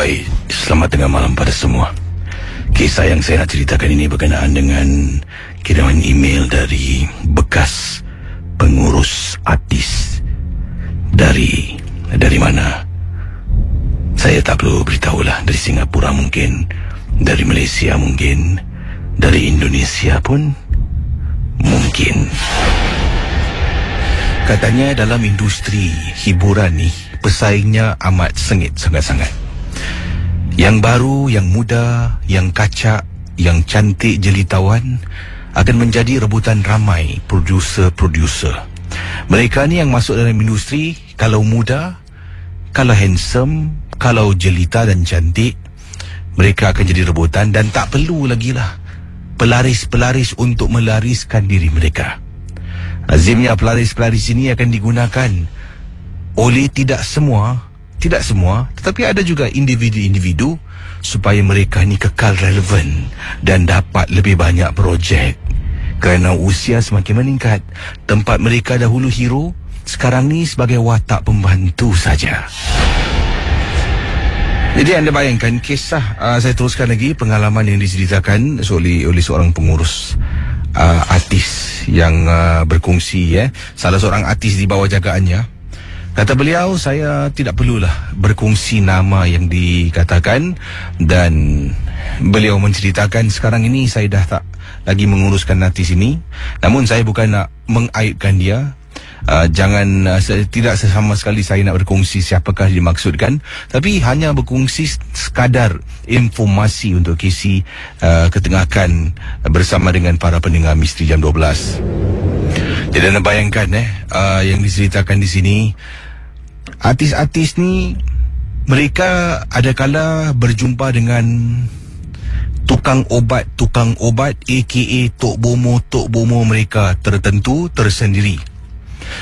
Baik, selamat tengah malam pada semua. Kisah yang saya nak ceritakan ini berkenaan dengan kiriman email dari bekas pengurus artis. Dari mana? Saya tak perlu beritahulah. Dari Singapura mungkin, dari Malaysia mungkin, dari Indonesia pun mungkin. Katanya dalam industri hiburan ni pesaingnya amat sengit sangat-sangat. Yang baru, yang muda, yang kacak, yang cantik jelitawan akan menjadi rebutan ramai produser-produser. Mereka ni yang masuk dalam industri, kalau muda, kalau handsome, kalau jelita dan cantik, mereka akan jadi rebutan dan tak perlu lagi lah pelaris-pelaris untuk melariskan diri mereka. Lazimnya pelaris-pelaris ini akan digunakan oleh tidak semua, tetapi ada juga individu-individu supaya mereka ni kekal relevan dan dapat lebih banyak projek. Kerana usia semakin meningkat, tempat mereka dahulu hero, sekarang ni sebagai watak pembantu saja. Jadi anda bayangkan kisah, saya teruskan lagi pengalaman yang diceritakan oleh seorang pengurus artis yang berkongsi, salah seorang artis di bawah jagaannya. Kata beliau, saya tidak perlulah berkongsi nama yang dikatakan, dan beliau menceritakan sekarang ini saya dah tak lagi menguruskan artis ini. Namun saya bukan nak mengaibkan dia. Tidak sama sekali saya nak berkongsi siapakah dimaksudkan, tapi hanya berkongsi sekadar informasi untuk kisi ketengahkan bersama dengan para pendengar Misteri Jam 12. Jadi anda bayangkan yang diceritakan di sini, artis-artis ni mereka adakala berjumpa dengan tukang obat aka Tok Bomo mereka tertentu tersendiri.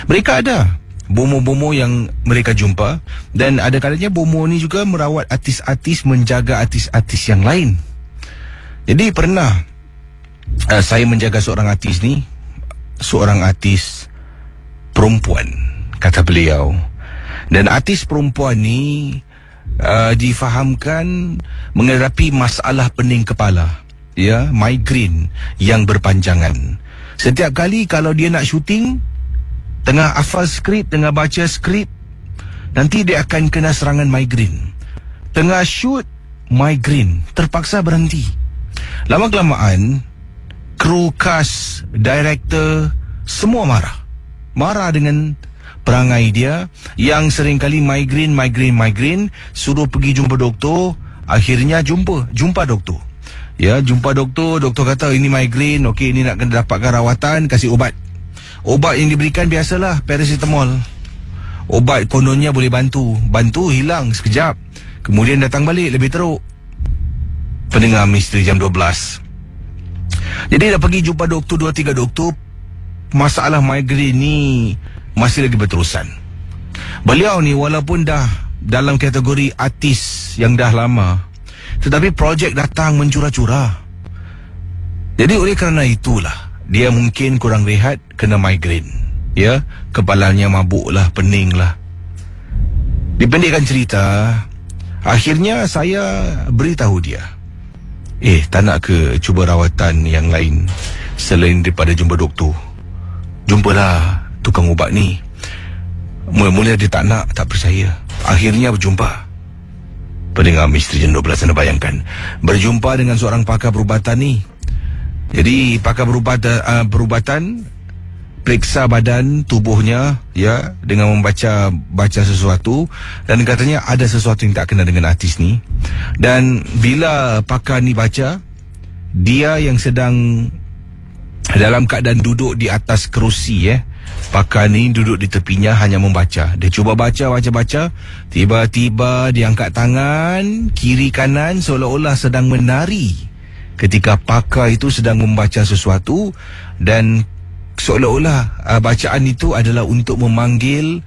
Mereka ada bomo-bomo yang mereka jumpa, dan ada kalanya bomo ni juga merawat artis-artis, menjaga artis-artis yang lain. Jadi pernah saya menjaga seorang artis ni, seorang artis perempuan, kata beliau. Dan artis perempuan ni difahamkan menghadapi masalah pening kepala, migrain yang berpanjangan. Setiap kali kalau dia nak syuting, tengah hafal skrip, tengah baca skrip, nanti dia akan kena serangan migrain. Tengah shoot, migrain, terpaksa berhenti. Lama-kelamaan, kru, cast, director, semua marah dengan perangai dia yang seringkali migrain, suruh pergi jumpa doktor. Akhirnya jumpa doktor. Jumpa doktor. Doktor kata ini migrain, okey, ini nak kena dapatkan rawatan, kasih ubat. Ubat yang diberikan biasalah paracetamol. Ubat kononnya boleh bantu hilang sekejap, kemudian datang balik lebih teruk. Pendengar Misteri Jam 12, jadi dah pergi jumpa doktor, 2-3 doktor, masalah migrain ni masih lagi berterusan. Beliau ni walaupun dah dalam kategori artis yang dah lama, tetapi projek datang mencurah-curah. Jadi oleh kerana itulah dia mungkin kurang rehat, kena migrain. Kepalanya mabuk lah, pening lah. Dipendekkan cerita, akhirnya saya beritahu dia, tak nak ke cuba rawatan yang lain selain daripada jumpa doktor? Jumpalah tukang ubat ni. Mula-mula dia tak percaya. Akhirnya berjumpa. Pendengar Misteri Jam 12, anda bayangkan berjumpa dengan seorang pakar perubatan ni. Jadi pakar perubatan periksa badan tubuhnya, dengan membaca sesuatu, dan katanya ada sesuatu yang tak kena dengan artis ni. Dan bila pakar ni baca, dia yang sedang dalam keadaan duduk di atas kerusi, pakar ni duduk di tepinya hanya membaca. Dia cuba baca, tiba-tiba dia angkat tangan kiri kanan seolah-olah sedang menari ketika pakar itu sedang membaca sesuatu, dan seolah-olah bacaan itu adalah untuk memanggil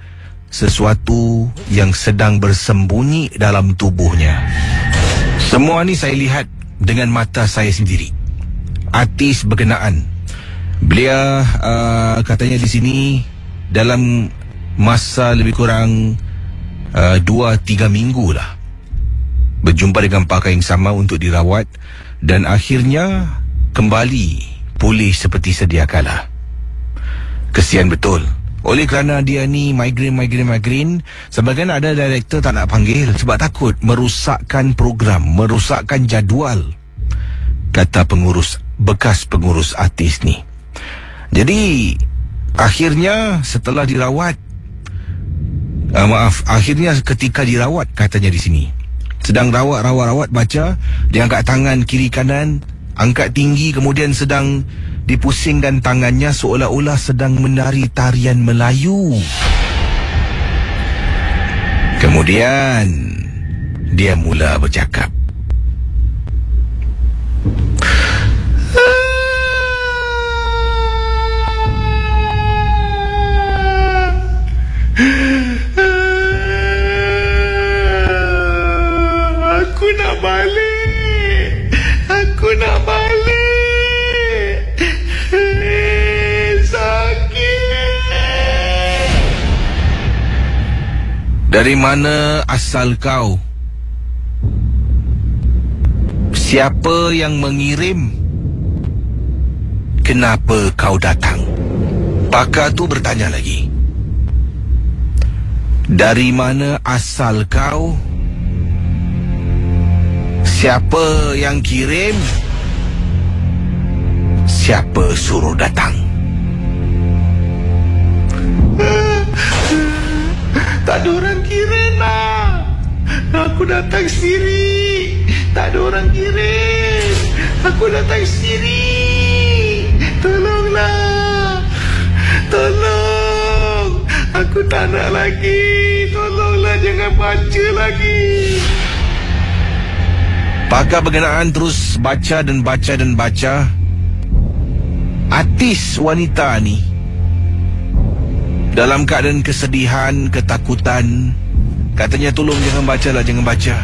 sesuatu yang sedang bersembunyi dalam tubuhnya. Semua ni saya lihat dengan mata saya sendiri. Artis berkenaan, beliau katanya di sini dalam masa lebih kurang 2-3 minggu lah berjumpa dengan pakar yang sama untuk dirawat dan akhirnya kembali pulih seperti sedia kala. Kesian betul. Oleh kerana dia ni migraine, sebagian ada director tak nak panggil sebab takut merosakkan program, merosakkan jadual, kata bekas pengurus artis ni. Jadi akhirnya setelah dirawat, akhirnya ketika dirawat, katanya di sini sedang rawat, baca dia angkat tangan kiri kanan, angkat tinggi, kemudian sedang dipusingkan tangannya seolah-olah sedang menari tarian Melayu. Kemudian dia mula bercakap. Aku nak balik. Dari mana asal kau? Siapa yang mengirim? Kenapa kau datang? Pakar tu bertanya lagi. Dari mana asal kau? Siapa yang kirim? Siapa suruh datang? Tak ada orang kirim lah. Aku datang sendiri. Tak ada orang kirim. Aku datang sendiri. Tolonglah. Tolong. Aku tak nak lagi. Tolonglah, jangan baca lagi. Pakar berkenaan terus baca dan baca. Artis wanita ni dalam keadaan kesedihan, ketakutan, katanya tolong jangan baca.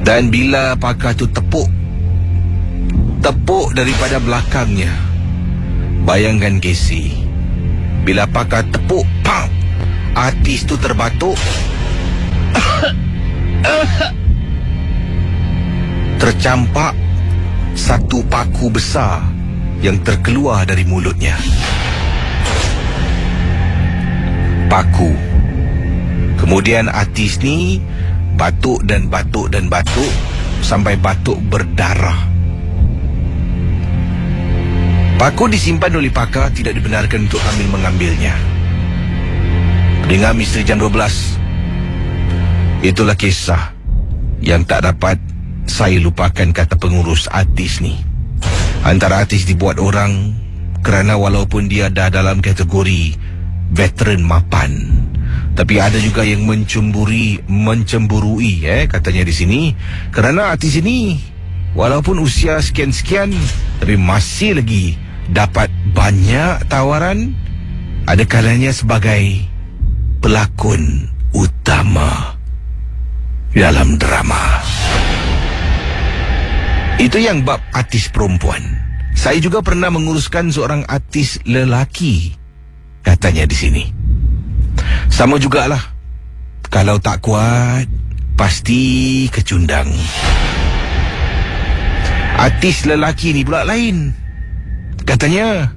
Dan bila pakar tu tepuk daripada belakangnya, bayangkan Casey, bila pakar tepuk, pam, artis tu terbatuk, tercampak satu paku besar yang terkeluar dari mulutnya. Paku. Kemudian artis ni batuk sampai batuk berdarah. Paku disimpan oleh pakar, tidak dibenarkan untuk kami mengambilnya. Dengan misteri jam 12. Itulah kisah yang tak dapat saya lupakan, kata pengurus artis ni. Antara artis dibuat orang kerana walaupun dia dah dalam kategori veteran mapan, tapi ada juga yang mencemburui, katanya di sini, kerana artis ini walaupun usia sekian-sekian tapi masih lagi dapat banyak tawaran, ada kalanya sebagai pelakon utama dalam drama. Itu yang bab artis perempuan. Saya juga pernah menguruskan seorang artis lelaki, katanya di sini. Sama jugalah. Kalau tak kuat, pasti kecundang. Artis lelaki ni pula lain. Katanya,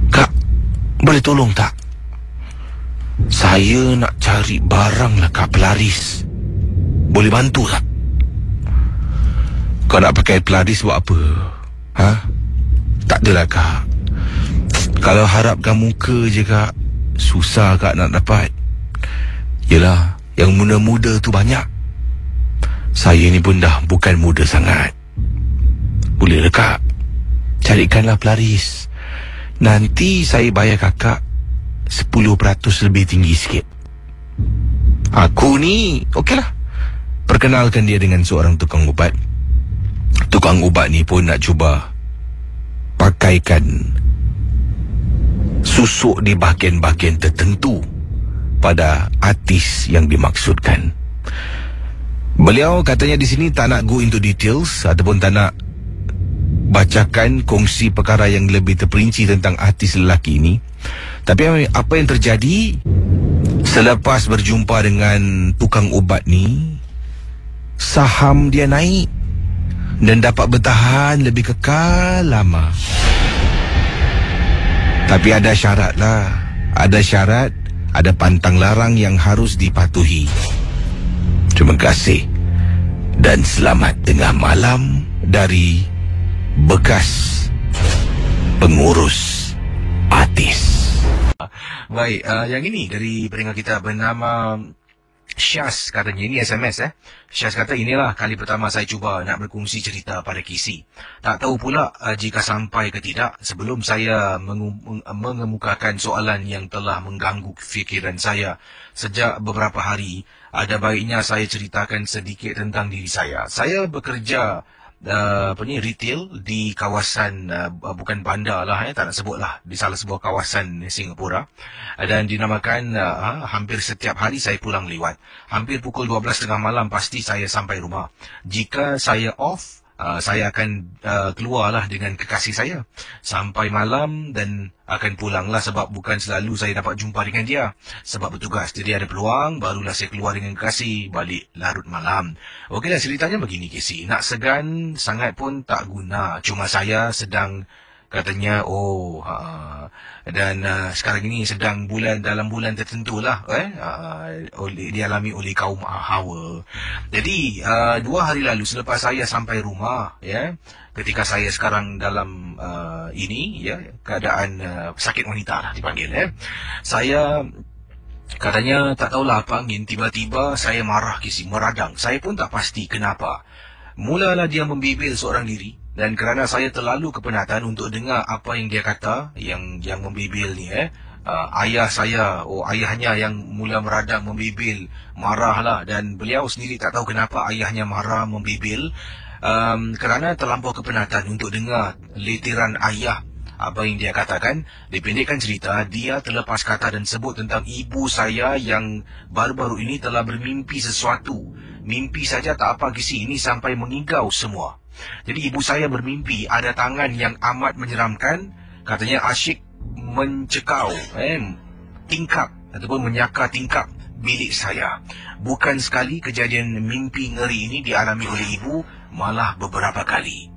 Kak, boleh tolong tak? Saya nak cari barang lah kat pelaris. Boleh bantu tak? Kau nak pakai pelaris buat apa? Ha? Tak adalah Kak. Kalau harapkan muka je Kak, susah Kak nak dapat. Yelah, yang muda-muda tu banyak. Saya ni pun dah bukan muda sangat. Bolehlah Kak, carikanlah pelaris. Nanti saya bayar kakak 10% lebih tinggi sikit. Aku ni, okeylah. Perkenalkan dia dengan seorang tukang ubat. Tukang ubat ni pun nak cuba pakaikan susuk di bahagian-bahagian tertentu pada artis yang dimaksudkan. Beliau katanya di sini tak nak go into details ataupun tak nak bacakan kongsi perkara yang lebih terperinci tentang artis lelaki ini. Tapi apa yang terjadi, Selepas berjumpa dengan tukang ubat ni, saham dia naik dan dapat bertahan lebih kekal lama. Tapi ada syarat lah. Ada syarat, ada pantang larang yang harus dipatuhi. Terima kasih dan selamat tengah malam dari bekas pengurus artis. Baik, yang ini dari pendengar kita bernama Syaz, katanya ini SMS Syaz kata, inilah kali pertama saya cuba nak berkongsi cerita pada KC. Tak tahu pula jika sampai ke tidak. Sebelum saya mengemukakan soalan yang telah mengganggu fikiran saya sejak beberapa hari, ada baiknya saya ceritakan sedikit tentang diri saya. Saya bekerja retail di kawasan bukan bandar lah, tak nak sebut lah, di salah sebuah kawasan Singapura, dan dinamakan hampir setiap hari saya pulang lewat. Hampir pukul 12.30 malam pasti saya sampai rumah. Jika saya off, saya akan keluarlah dengan kekasih saya sampai malam dan akan pulanglah, sebab bukan selalu saya dapat jumpa dengan dia sebab bertugas. Jadi ada peluang barulah saya keluar dengan kekasih, balik larut malam. Okeylah, ceritanya begini Casey. Nak segan sangat pun tak guna. Cuma saya sedang katanya dan sekarang ini sedang dalam bulan tertentu lah dialami oleh kaum Hawa. Jadi 2 hari lalu selepas saya sampai rumah, ketika saya sekarang dalam keadaan sakit wanita lah dipanggil, saya katanya tak tahulah apa angin, tiba-tiba saya marah meradang. Saya pun tak pasti kenapa. Mulalah dia membibil seorang diri, dan kerana saya terlalu kepenatan untuk dengar apa yang dia kata, yang membibil ni, ayah saya, ayahnya yang mula meradang, membibil, marahlah, dan beliau sendiri tak tahu kenapa ayahnya marah, membibil, kerana terlampau kepenatan untuk dengar letiran ayah apa yang dia katakan. Dipendekkan cerita, dia terlepas kata dan sebut tentang ibu saya yang baru-baru ini telah bermimpi sesuatu. Mimpi saja tak apa Kisi, ini sampai mengigau semua. Jadi ibu saya bermimpi ada tangan yang amat menyeramkan, katanya asyik mencekau tingkap ataupun menyaka tingkap bilik saya. Bukan sekali kejadian mimpi ngeri ini dialami oleh ibu, malah beberapa kali.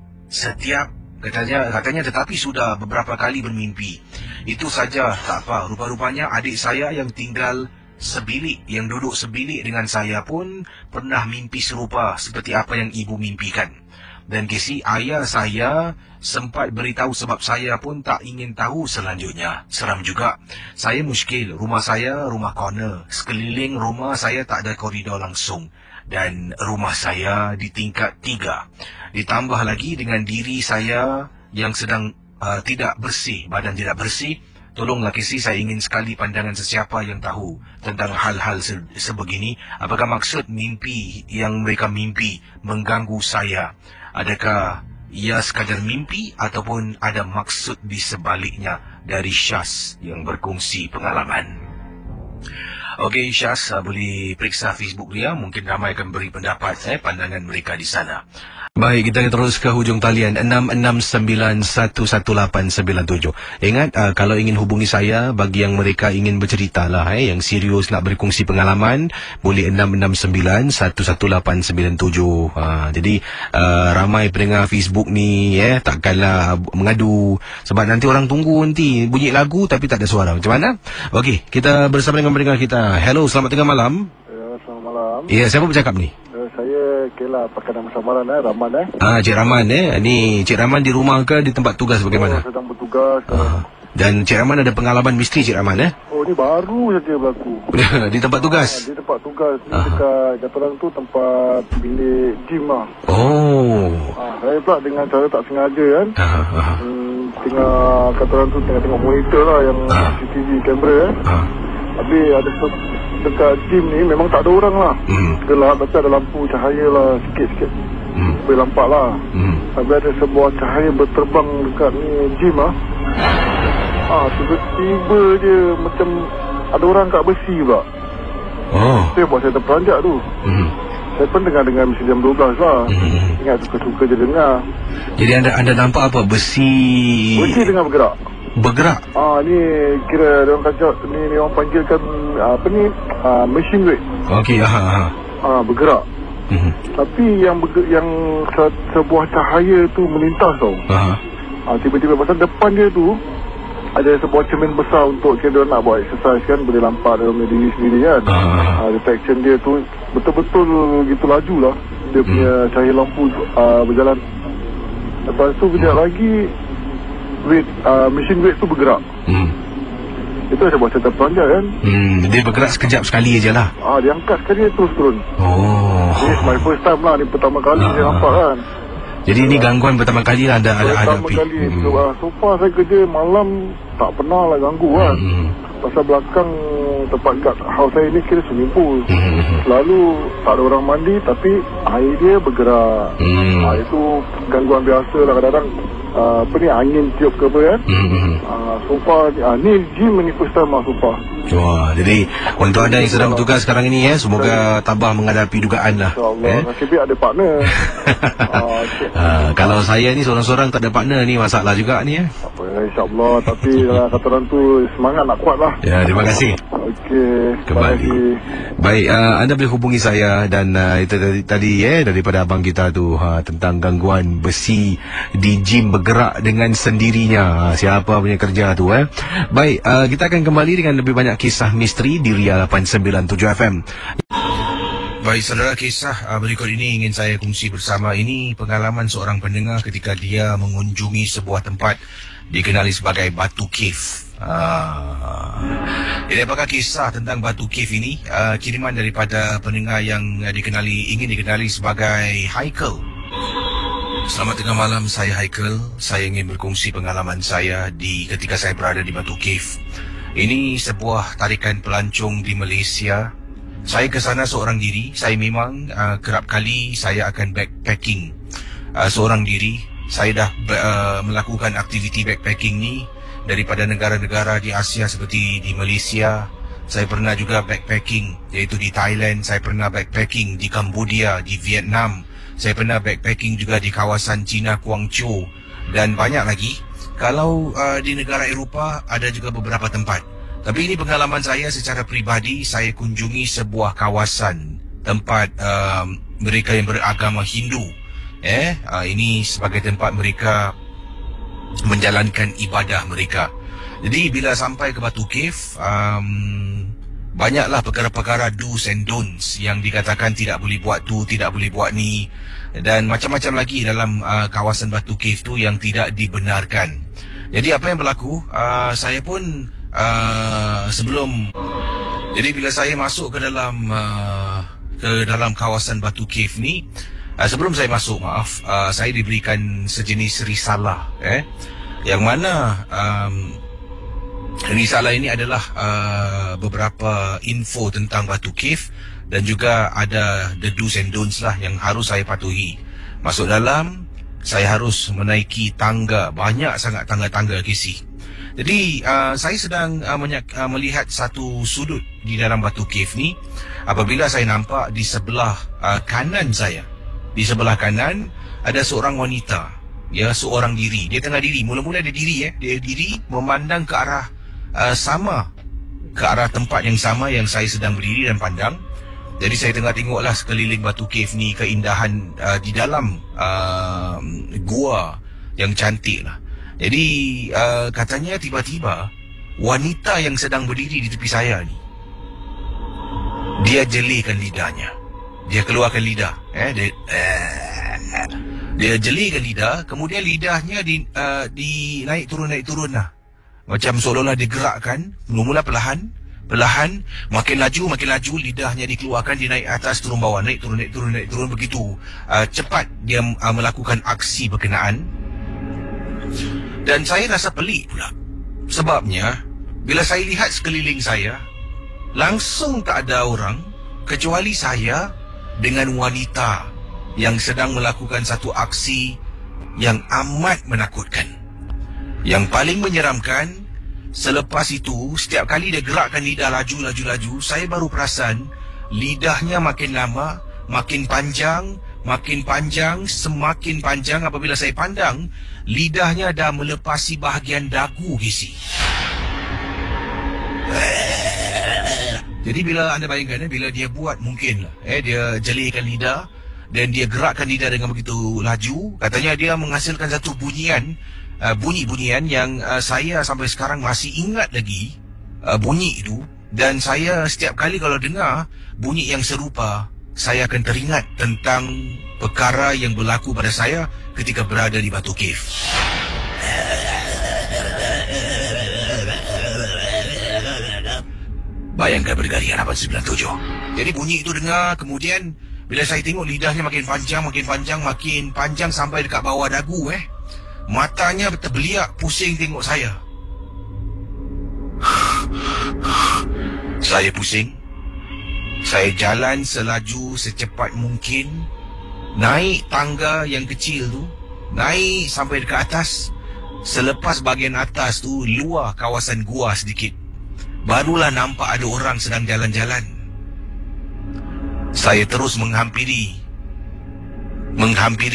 Katanya tetapi sudah beberapa kali bermimpi. Itu saja tak apa. Rupa-rupanya adik saya yang tinggal sebilik, yang duduk sebilik dengan saya pun pernah mimpi serupa seperti apa yang ibu mimpikan. Dan Casey, ayah saya sempat beritahu sebab saya pun tak ingin tahu selanjutnya. Seram juga. Saya muskil. Rumah saya rumah corner. Sekeliling rumah saya tak ada koridor langsung. Dan rumah saya di tingkat 3. Ditambah lagi dengan diri saya yang sedang tidak bersih, badan tidak bersih. Tolonglah Casey, saya ingin sekali pandangan sesiapa yang tahu tentang hal-hal sebegini. Apakah maksud mimpi yang mereka mimpi mengganggu saya? Adakah ia sekadar mimpi ataupun ada maksud di sebaliknya? Dari Syaz yang berkongsi pengalaman. Okey Syaz, boleh periksa Facebook dia. Mungkin ramai akan beri pendapat pandangan mereka di sana. Baik, kita terus ke hujung talian 66911897. Ingat, kalau ingin hubungi saya, bagi yang mereka ingin bercerita lah, yang serius nak berkongsi pengalaman, boleh 66911897. Jadi ramai pendengar Facebook ni takkanlah mengadu, sebab nanti orang tunggu nanti bunyi lagu tapi tak ada suara. Macam mana? Okey, kita bersama dengan pendengar kita. Hello, selamat tengah malam. Selamat malam. Ya, siapa bercakap ni? Saya Kela pakai nama samaran Raman Cik Raman Ni Cik Raman di rumah ke di tempat tugas bagaimana? Sedang bertugas. Dan Cik Raman ada pengalaman misteri Cik Raman Oh, ni baru saja berlaku. Di tempat tugas? Di tempat tugas. Dekat Jepang tu tempat bilik gym lah. Oh. Saya pula dengan cara tak sengaja kan. Tengah kata orang tu tengok monitor lah yang CCTV kamera Habis ada dekat gym ni memang tak ada orang lah. Gelap, tapi ada lampu cahaya lah sikit-sikit. Boleh nampak lah. Habis ada sebuah cahaya berterbang dekat ni gym lah. Tiba-tiba je macam ada orang kat besi pula. Saya buat saya terperanjak tu. Saya pun dengar mesti jam 12 lah. Ingat suka-suka je dengar. Jadi anda nampak apa? Besi dengar bergerak. Bergerak? Ni kira orang kacau ni orang panggilkan machine weight. Okey, Bergerak. Tapi yang sebuah cahaya tu melintas tau. Tiba-tiba pasal depan dia tu ada sebuah cermin besar untuk dia nak buat exercise kan, boleh nampak dalam diri sendiri kan. Detection dia tu betul-betul gitu laju lah dia punya cahaya lampu berjalan. Lepas tu kejap lagi machine weight tu bergerak. Itu ada buat cerita panjang kan. Dia bergerak sekejap sekali je lah. Dia angkat sekali terus turun. This my first time lah, ni pertama kali saya nampak kan. Jadi ini gangguan pertama kali lah anda hadapi. Pertama kali. So far saya kerja malam tak pernah lah ganggu kan. Pasal belakang tempat kat house saya ni kira swimming pool. Selalu tak ada orang mandi tapi air dia bergerak. Itu gangguan biasa lah kadang-kadang. Angin tiup ke apa kan. So far ni gym ni first time lah so far. Wah, jadi untuk anda yang sedang bertugas sekarang ini semoga tabah menghadapi dugaan lah. InsyaAllah nasib baik ada partner. Kalau saya ni seorang-seorang tak ada partner ni masalah juga ni InsyaAllah. Tapi kata orang tu semangat nak kuat lah. Ya, terima kasih. Okey, kembali. Baik, anda boleh hubungi saya dan itu tadi daripada abang kita tu tentang gangguan besi di gym bergerak dengan sendirinya. Siapa punya kerja tu Baik, kita akan kembali dengan lebih banyak kisah misteri di Ria 897 FM. Baik, saudara, kisah berikut ini ingin saya kongsi bersama. Ini pengalaman seorang pendengar ketika dia mengunjungi sebuah tempat dikenali sebagai Batu Cave. Jadi apakah kisah tentang Batu Cave ini? Kiriman daripada pendengar yang ingin dikenali sebagai Haikal. Selamat tengah malam, saya Haikal. Saya ingin berkongsi pengalaman saya ketika saya berada di Batu Cave. Ini sebuah tarikan pelancong di Malaysia. Saya ke sana seorang diri. Saya memang kerap kali saya akan backpacking seorang diri. Saya dah melakukan aktiviti backpacking ni daripada negara-negara di Asia seperti di Malaysia. Saya pernah juga backpacking iaitu di Thailand. Saya pernah backpacking di Cambodia, di Vietnam. Saya pernah backpacking juga di kawasan China, Guangzhou dan banyak lagi. Kalau di negara Eropah ada juga beberapa tempat. Tapi ini pengalaman saya secara peribadi. Saya kunjungi sebuah kawasan tempat mereka yang beragama Hindu. Ini sebagai tempat mereka menjalankan ibadah mereka. Jadi bila sampai ke Batu Cave, banyaklah perkara-perkara do's and don'ts yang dikatakan tidak boleh buat tu, tidak boleh buat ni, dan macam-macam lagi dalam kawasan Batu Cave tu yang tidak dibenarkan. Jadi apa yang berlaku, saya pun jadi bila saya masuk ke dalam kawasan Batu Cave ni, sebelum saya masuk, saya diberikan sejenis risalah, yang mana risalah ini adalah beberapa info tentang Batu Cave dan juga ada the do's and don'ts lah yang harus saya patuhi. Masuk dalam, saya harus menaiki tangga, banyak sangat tangga-tangga kisi. Jadi saya sedang melihat satu sudut di dalam Batu Cave ni. Apabila saya nampak di sebelah kanan saya, di sebelah kanan ada seorang wanita, seorang diri. Dia tengah diri, mula-mula dia diri, dia diri memandang ke arah ke arah tempat yang sama yang saya sedang berdiri dan pandang. Jadi saya tengah tengoklah sekeliling Batu Cave ni, keindahan di dalam gua yang cantik lah. Jadi katanya tiba-tiba wanita yang sedang berdiri di tepi saya ni, dia jelikan lidahnya. Dia keluarkan lidah, dia jelikan lidah, kemudian lidahnya naik turun lah. Macam seolah-olah digerakkan, mula-mula perlahan, makin laju lidahnya dikeluarkan, dia naik atas turun bawah, naik turun begitu cepat dia melakukan aksi berkenaan. Dan saya rasa pelik pula. Sebabnya bila saya lihat sekeliling saya, langsung tak ada orang kecuali saya dengan wanita yang sedang melakukan satu aksi yang amat menakutkan. Yang paling menyeramkan, selepas itu setiap kali dia gerakkan lidah laju, saya baru perasan lidahnya makin lama makin panjang, semakin panjang. Apabila saya pandang, lidahnya dah melepasi bahagian dagu, Gisi. Jadi bila anda bayangkan, bila dia buat mungkin lah, dia jelikan lidah dan dia gerakkan lidah dengan begitu laju, katanya dia menghasilkan satu bunyi-bunyian yang saya sampai sekarang masih ingat lagi bunyi itu. Dan saya setiap kali kalau dengar bunyi yang serupa, saya akan teringat tentang perkara yang berlaku pada saya ketika berada di Batu Cave. Bayangkan bergalian 897. Jadi bunyi itu dengar, kemudian bila saya tengok lidahnya makin panjang sampai dekat bawah dagu. Matanya terbeliak, pusing tengok saya. Saya pusing. Saya jalan selaju secepat mungkin, naik tangga yang kecil tu, naik sampai dekat atas. Selepas bahagian atas tu, luar kawasan gua sedikit, barulah nampak ada orang sedang jalan-jalan. Saya terus menghampiri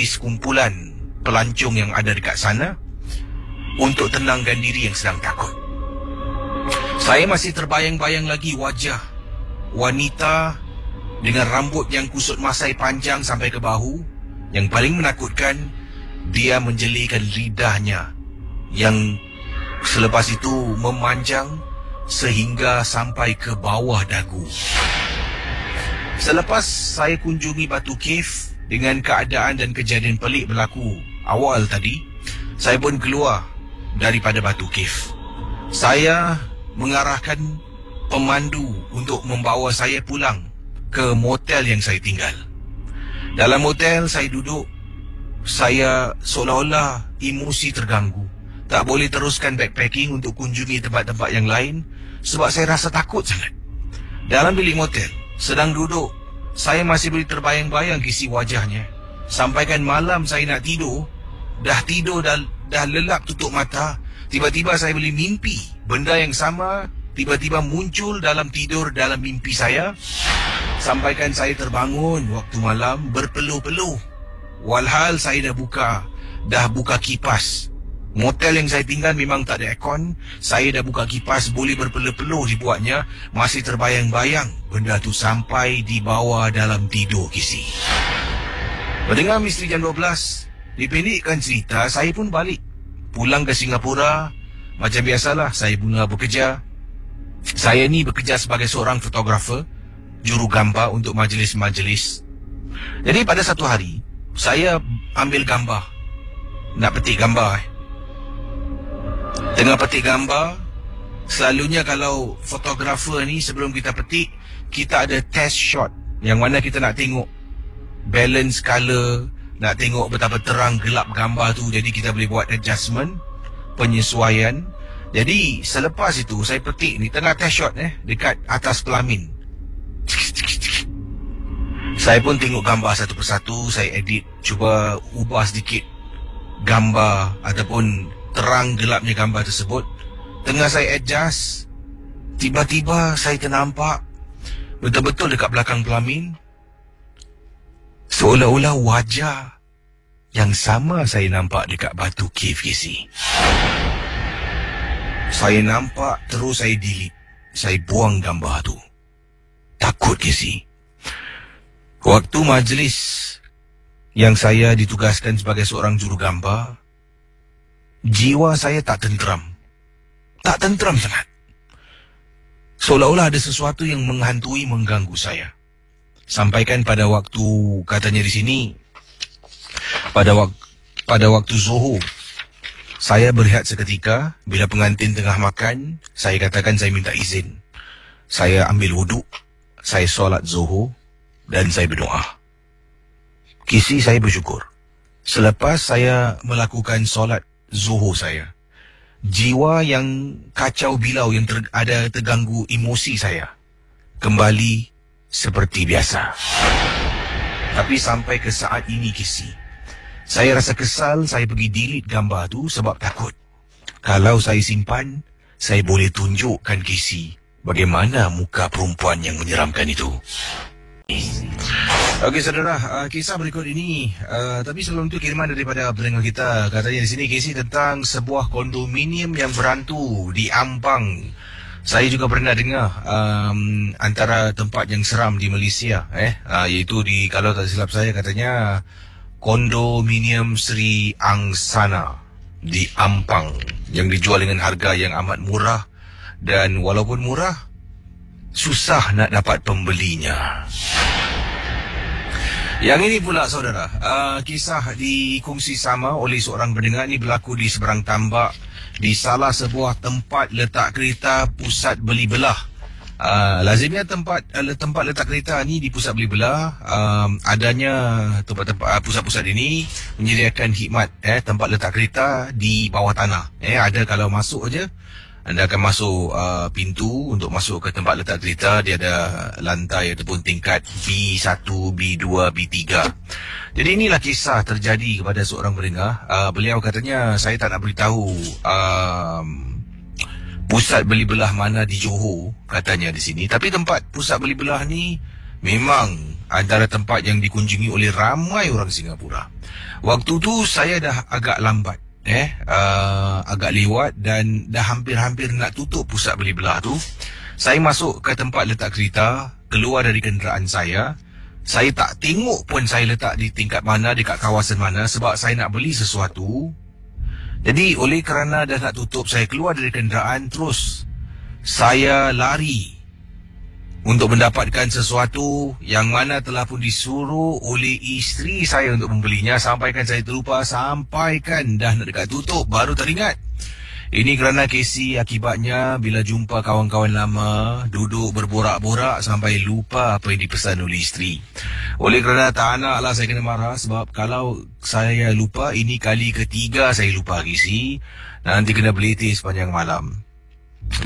sekumpulan pelancong yang ada dekat sana untuk tenangkan diri yang sedang takut. Saya masih terbayang-bayang lagi wajah wanita dengan rambut yang kusut masai panjang sampai ke bahu. Yang paling menakutkan, dia menjelikan lidahnya yang selepas itu memanjang sehingga sampai ke bawah dagu. Selepas saya kunjungi Batu Cave dengan keadaan dan kejadian pelik berlaku awal tadi, saya pun keluar daripada Batu Cave. Saya mengarahkan pemandu untuk membawa saya pulang ke motel yang saya tinggal. Dalam motel saya duduk, saya seolah-olah emosi terganggu. Tak boleh teruskan backpacking untuk kunjungi tempat-tempat yang lain sebab saya rasa takut sangat. Dalam bilik motel, sedang duduk, saya masih boleh terbayang-bayang isi wajahnya. Sampaikan malam saya nak tidur, dah lelap tutup mata, tiba-tiba saya boleh mimpi benda yang sama tiba-tiba muncul dalam tidur dalam mimpi saya. Sampaikan saya terbangun waktu malam berpeluh-peluh, walhal saya dah buka kipas. Motel yang saya tinggal memang tak ada aircon. Saya dah buka kipas, boleh berpeluh-peluh dibuatnya. Masih terbayang-bayang benda tu sampai dibawa dalam tidur kisi. Mendengar misteri jam 12, dipendekkan cerita, saya pun balik pulang ke Singapura. Macam biasalah, saya mula bekerja. Saya ni bekerja sebagai seorang fotografer, juru gambar untuk majlis-majlis. Jadi pada satu hari, saya ambil gambar, nak petik gambar. Tengah petik gambar, selalunya kalau fotografer ni sebelum kita petik, kita ada test shot yang mana kita nak tengok balance color, nak tengok betapa terang gelap gambar tu. Jadi kita boleh buat adjustment, penyesuaian. Jadi selepas itu saya petik ni, tengah test shot dekat atas pelamin. Saya pun tengok gambar satu persatu, saya edit, cuba ubah sedikit gambar ataupun terang gelapnya gambar tersebut. Tengah saya adjust, tiba-tiba saya ternampak betul-betul dekat belakang pelamin, seolah-olah wajah yang sama saya nampak dekat Batu Cave Kisi. Saya nampak, terus saya delete, saya buang gambar tu. Takut Kisi. Waktu majlis yang saya ditugaskan sebagai seorang juru gambar, jiwa saya tak tenteram. Tak tenteram sangat. Seolah-olah ada sesuatu yang menghantui, mengganggu saya. Sampaikan pada waktu, katanya di sini, pada waktu Zuhur, saya berehat seketika. Bila pengantin tengah makan, saya katakan saya minta izin. Saya ambil wuduk, saya solat Zuhur dan saya berdoa. Kisi saya bersyukur. Selepas saya melakukan solat Zuhur saya, jiwa yang kacau bilau yang ada terganggu emosi saya kembali seperti biasa. Tapi sampai ke saat ini Kisi, saya rasa kesal saya pergi delete gambar tu sebab takut. Kalau saya simpan, saya boleh tunjukkan Kisi bagaimana muka perempuan yang menyeramkan itu. Okey saudara, kisah berikut ini, tapi sebelum itu kiriman daripada pendengar kita. Katanya di sini Kisi tentang sebuah kondominium yang berhantu di Ampang, Saya juga pernah dengar antara tempat yang seram di Malaysia, iaitu di, kalau tak silap saya, katanya kondominium Sri Angsana di Ampang, yang dijual dengan harga yang amat murah, dan walaupun murah, susah nak dapat pembelinya. Yang ini pula, saudara, kisah dikongsi sama oleh seorang pendengar. Ini berlaku di seberang tambak, di salah sebuah tempat letak kereta pusat beli belah. Lazimnya tempat letak kereta ni di pusat beli belah, adanya tempat pusat-pusat ini menyediakan khidmat tempat letak kereta di bawah tanah. Ada, kalau masuk aja anda akan masuk pintu untuk masuk ke tempat letak kereta. Dia ada lantai ataupun tingkat B1, B2, B3. Jadi inilah kisah terjadi kepada seorang pendengar. Beliau katanya, saya tak nak beritahu pusat beli belah mana di Johor, katanya di sini. Tapi tempat pusat beli belah ni memang antara tempat yang dikunjungi oleh ramai orang Singapura. Waktu tu saya dah agak lambat, agak lewat, dan dah hampir-hampir nak tutup pusat beli belah tu. Saya masuk ke tempat letak kereta, keluar dari kenderaan saya. Saya tak tengok pun saya letak di tingkat mana, dekat kawasan mana, sebab saya nak beli sesuatu. Jadi oleh kerana dah nak tutup, saya keluar dari kenderaan, terus saya lari untuk mendapatkan sesuatu yang mana telah pun disuruh oleh isteri saya untuk membelinya. Sampaikan saya terlupa, sampaikan dah nak dekat tutup, baru teringat. Ini kerana Casey akibatnya bila jumpa kawan-kawan lama, duduk berborak-borak sampai lupa apa yang dipesan oleh isteri. Oleh kerana tak nak lah saya kena marah, sebab kalau saya lupa, ini kali ketiga saya lupa Casey, nanti kena berletih sepanjang malam.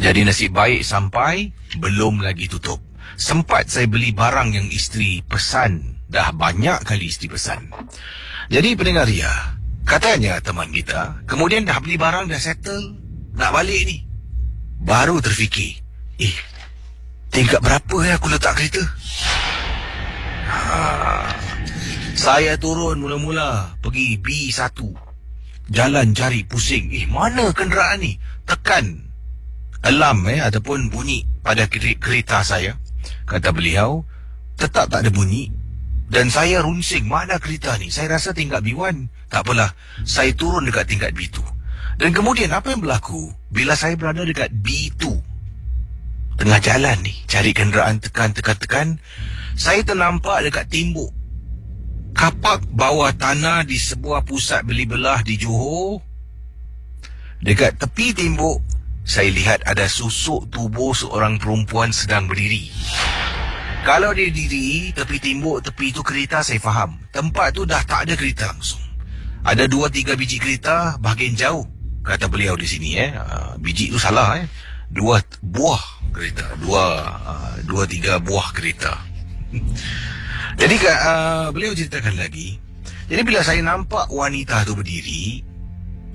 Jadi nasib baik sampai belum lagi tutup. Sempat saya beli barang yang isteri pesan. Dah banyak kali isteri pesan. Jadi pendengar Ria, katanya teman kita kemudian dah beli barang, dah settle, nak balik ni, baru terfikir, tingkat berapa aku letak kereta? Saya turun mula-mula pergi B1, jalan cari pusing, mana kenderaan ni? Tekan alarm ataupun bunyi pada kereta saya. Kata beliau, tetap tak ada bunyi. Dan saya runsing, mana kereta ni? Saya rasa tingkat B1. Tak apalah, saya turun dekat tingkat B2. Dan kemudian apa yang berlaku? Bila saya berada dekat B2, tengah jalan ni, cari kenderaan, tekan, saya ternampak dekat tembok kapak bawah tanah di sebuah pusat beli belah di Johor. Dekat tepi tembok, saya lihat ada susuk tubuh seorang perempuan sedang berdiri. Kalau dia diri tepi tembok, tepi tu kereta, saya faham tempat tu dah tak ada kereta langsung. Ada 2-3 biji kereta bahagian jauh, kata beliau di sini. Biji tu salah. 2 buah kereta, 2-3 buah kereta. Jadi beliau ceritakan lagi. Jadi bila saya nampak wanita tu berdiri,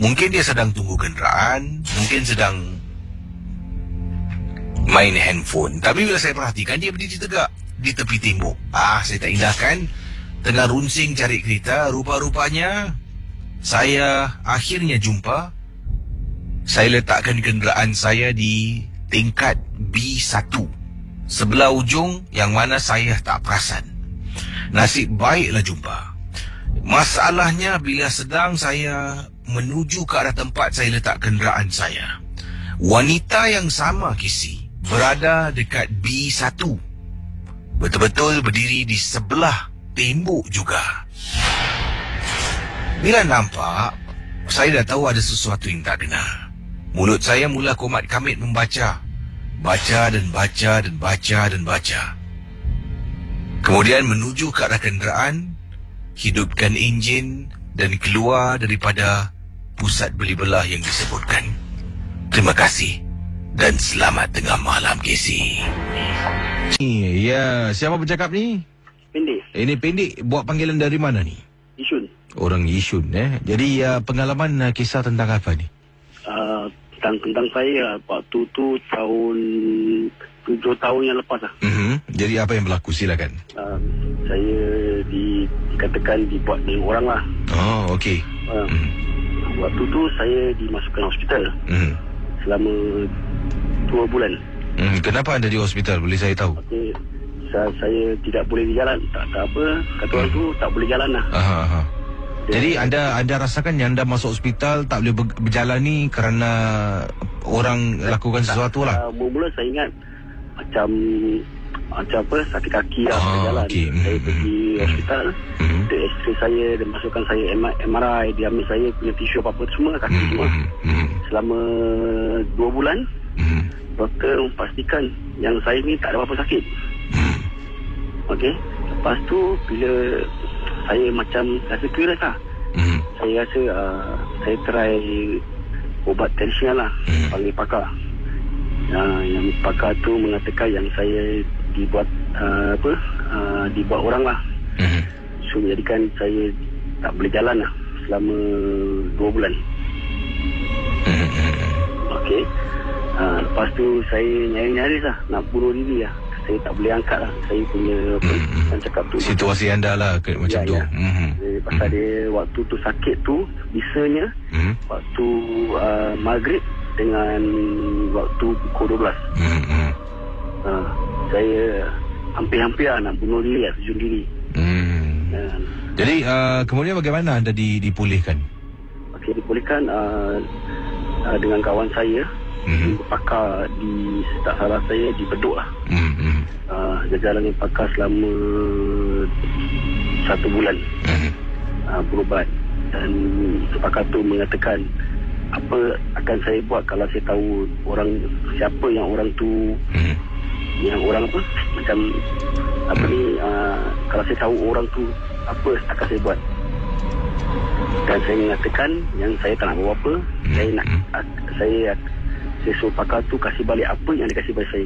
mungkin dia sedang tunggu kenderaan, mungkin sedang main handphone. Tapi bila saya perhatikan, dia berdiri tegak di tepi tembok. Saya tak indahkan, tengah runsing cari kereta. Rupa-rupanya saya akhirnya jumpa. Saya letakkan kenderaan saya di tingkat B1, sebelah ujung yang mana saya tak perasan. Nasib baiklah jumpa. Masalahnya bila sedang saya menuju ke arah tempat saya letak kenderaan saya, wanita yang sama Kisi berada dekat B1, betul-betul berdiri di sebelah tembok juga. Bila nampak, saya dah tahu ada sesuatu yang tak kena. Mulut saya mula komat kamit membaca. Baca. Kemudian menuju ke arah kenderaan, hidupkan enjin dan keluar daripada pusat beli belah yang disebutkan. Terima kasih dan selamat tengah malam, Casey. Ya, siapa bercakap ni? Pendek. Ini Pendek. Buat panggilan dari mana ni? Isun. Orang Isun. Jadi pengalaman kisah tentang apa ni? Tentang saya waktu tu tahun 7 tahun yang lepas lah. Jadi apa yang berlaku? Silakan. Saya dikatakan dibuat dengan orang lah. Oh, okey. Waktu tu saya dimasukkan hospital selama 2 bulan. Kenapa anda di hospital? Boleh saya tahu? Okey, saya tidak boleh berjalan. Tak apa, kata orang tu tak boleh jalan lah. Jadi anda rasakan yang anda masuk hospital tak boleh berjalan ni kerana orang lakukan sesuatu lah? Mula-mula saya ingat macam apa, sakit kaki lah berjalan. Saya pergi hospital, dia x-ray saya, dia masukkan saya MRI, dia ambil saya punya tisu apa-apa semua, kaki semua. Selama 2 bulan, doktor pastikan yang saya ni tak ada apa-apa sakit. Okey, lepas tu bila saya macam rasa curious lah, saya rasa saya try ubat tradisional lah, panggil pakar. Yang pakar tu mengatakan yang saya dibuat dibuat orang lah. So menjadikan saya tak boleh jalan lah selama 2 bulan. Okey, lepas tu saya nyari-nyari lah nak bunuh diri lah. Saya tak boleh angkat lah saya punya yang cakap tu. Situasi anda lah macam tu. Pasal dia waktu tu sakit tu, bisanya waktu maghrib dengan waktu pukul 12. Saya hampir-hampir lah nak bunuh diri lah, sejun diri. Jadi kemudian bagaimana anda dipulihkan? Okey, dipulihkan dengan kawan saya, pakar di tak salah saya di Bedok lah. Dia jalan dengan pakar selama 1 bulan berubat, dan pakar tu mengatakan apa akan saya buat kalau saya tahu siapa yang orang tu, yang orang apa macam apa ni, kalau saya tahu orang tu apa akan saya buat. Dan saya mengatakan yang saya tak nak buat apa, saya suruh pakar tu kasih balik apa yang dia kasih balik saya.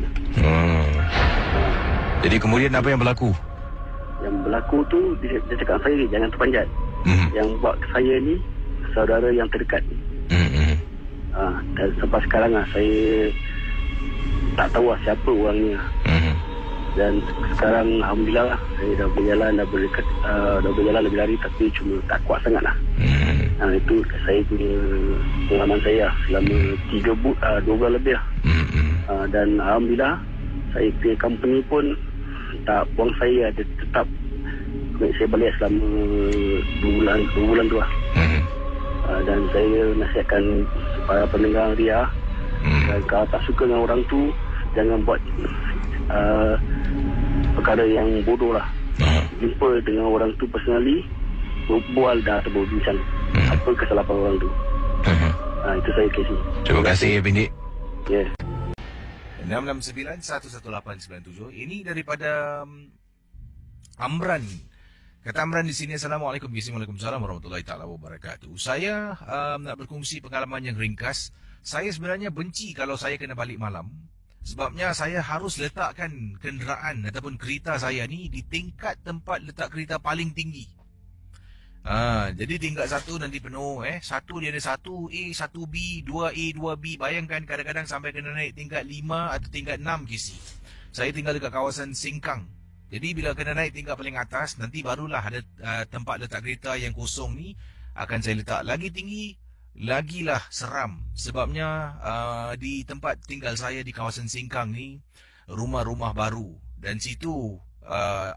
Jadi kemudian apa yang berlaku? Yang berlaku tu dia cakap saya jangan terpanjat. Yang buat saya ni saudara yang terdekat. Dan sampai sekarang lah saya tak tahu lah siapa orangnya. Dan sekarang alhamdulillah lah, saya dah berjalan, dah berjalan lebih lari, tapi cuma tak kuat sangat lah. Itu saya punya pengalaman saya lah, selama 2 bulan lebih lah. Dan alhamdulillah saya punya company pun tak buang saya, dia tetap saya balik selama 2 bulan tu lah. Dan saya nasihatkan para pendengar Ria, kalau tak suka dengan orang tu, jangan buat perkara yang bodoh lah. Jumpa dengan orang tu personally, berbual dah atau berbincang apa kesalahan orang tu. Itu saya Casey. Terima kasih Bindik. Yeah. 669-11897. Ini daripada Amran. Kata Amran di sini, Assalamualaikum. Waalaikumsalam warahmatullahi taala wabarakatuh. Saya nak berkongsi pengalaman yang ringkas. Saya sebenarnya benci kalau saya kena balik malam. Sebabnya saya harus letakkan kenderaan ataupun kereta saya ni di tingkat tempat letak kereta paling tinggi. Jadi tingkat 1 nanti penuh. 1 dia ada 1A, 1B, 2A, 2B. Bayangkan kadang-kadang sampai kena naik tingkat 5 atau tingkat 6 KC. Saya tinggal dekat kawasan Sengkang. Jadi bila kena naik tingkat paling atas, nanti barulah ada tempat letak kereta yang kosong ni akan saya letak. Lagi tinggi, lagilah seram. Sebabnya di tempat tinggal saya di kawasan Sengkang ni, rumah-rumah baru. Dan situ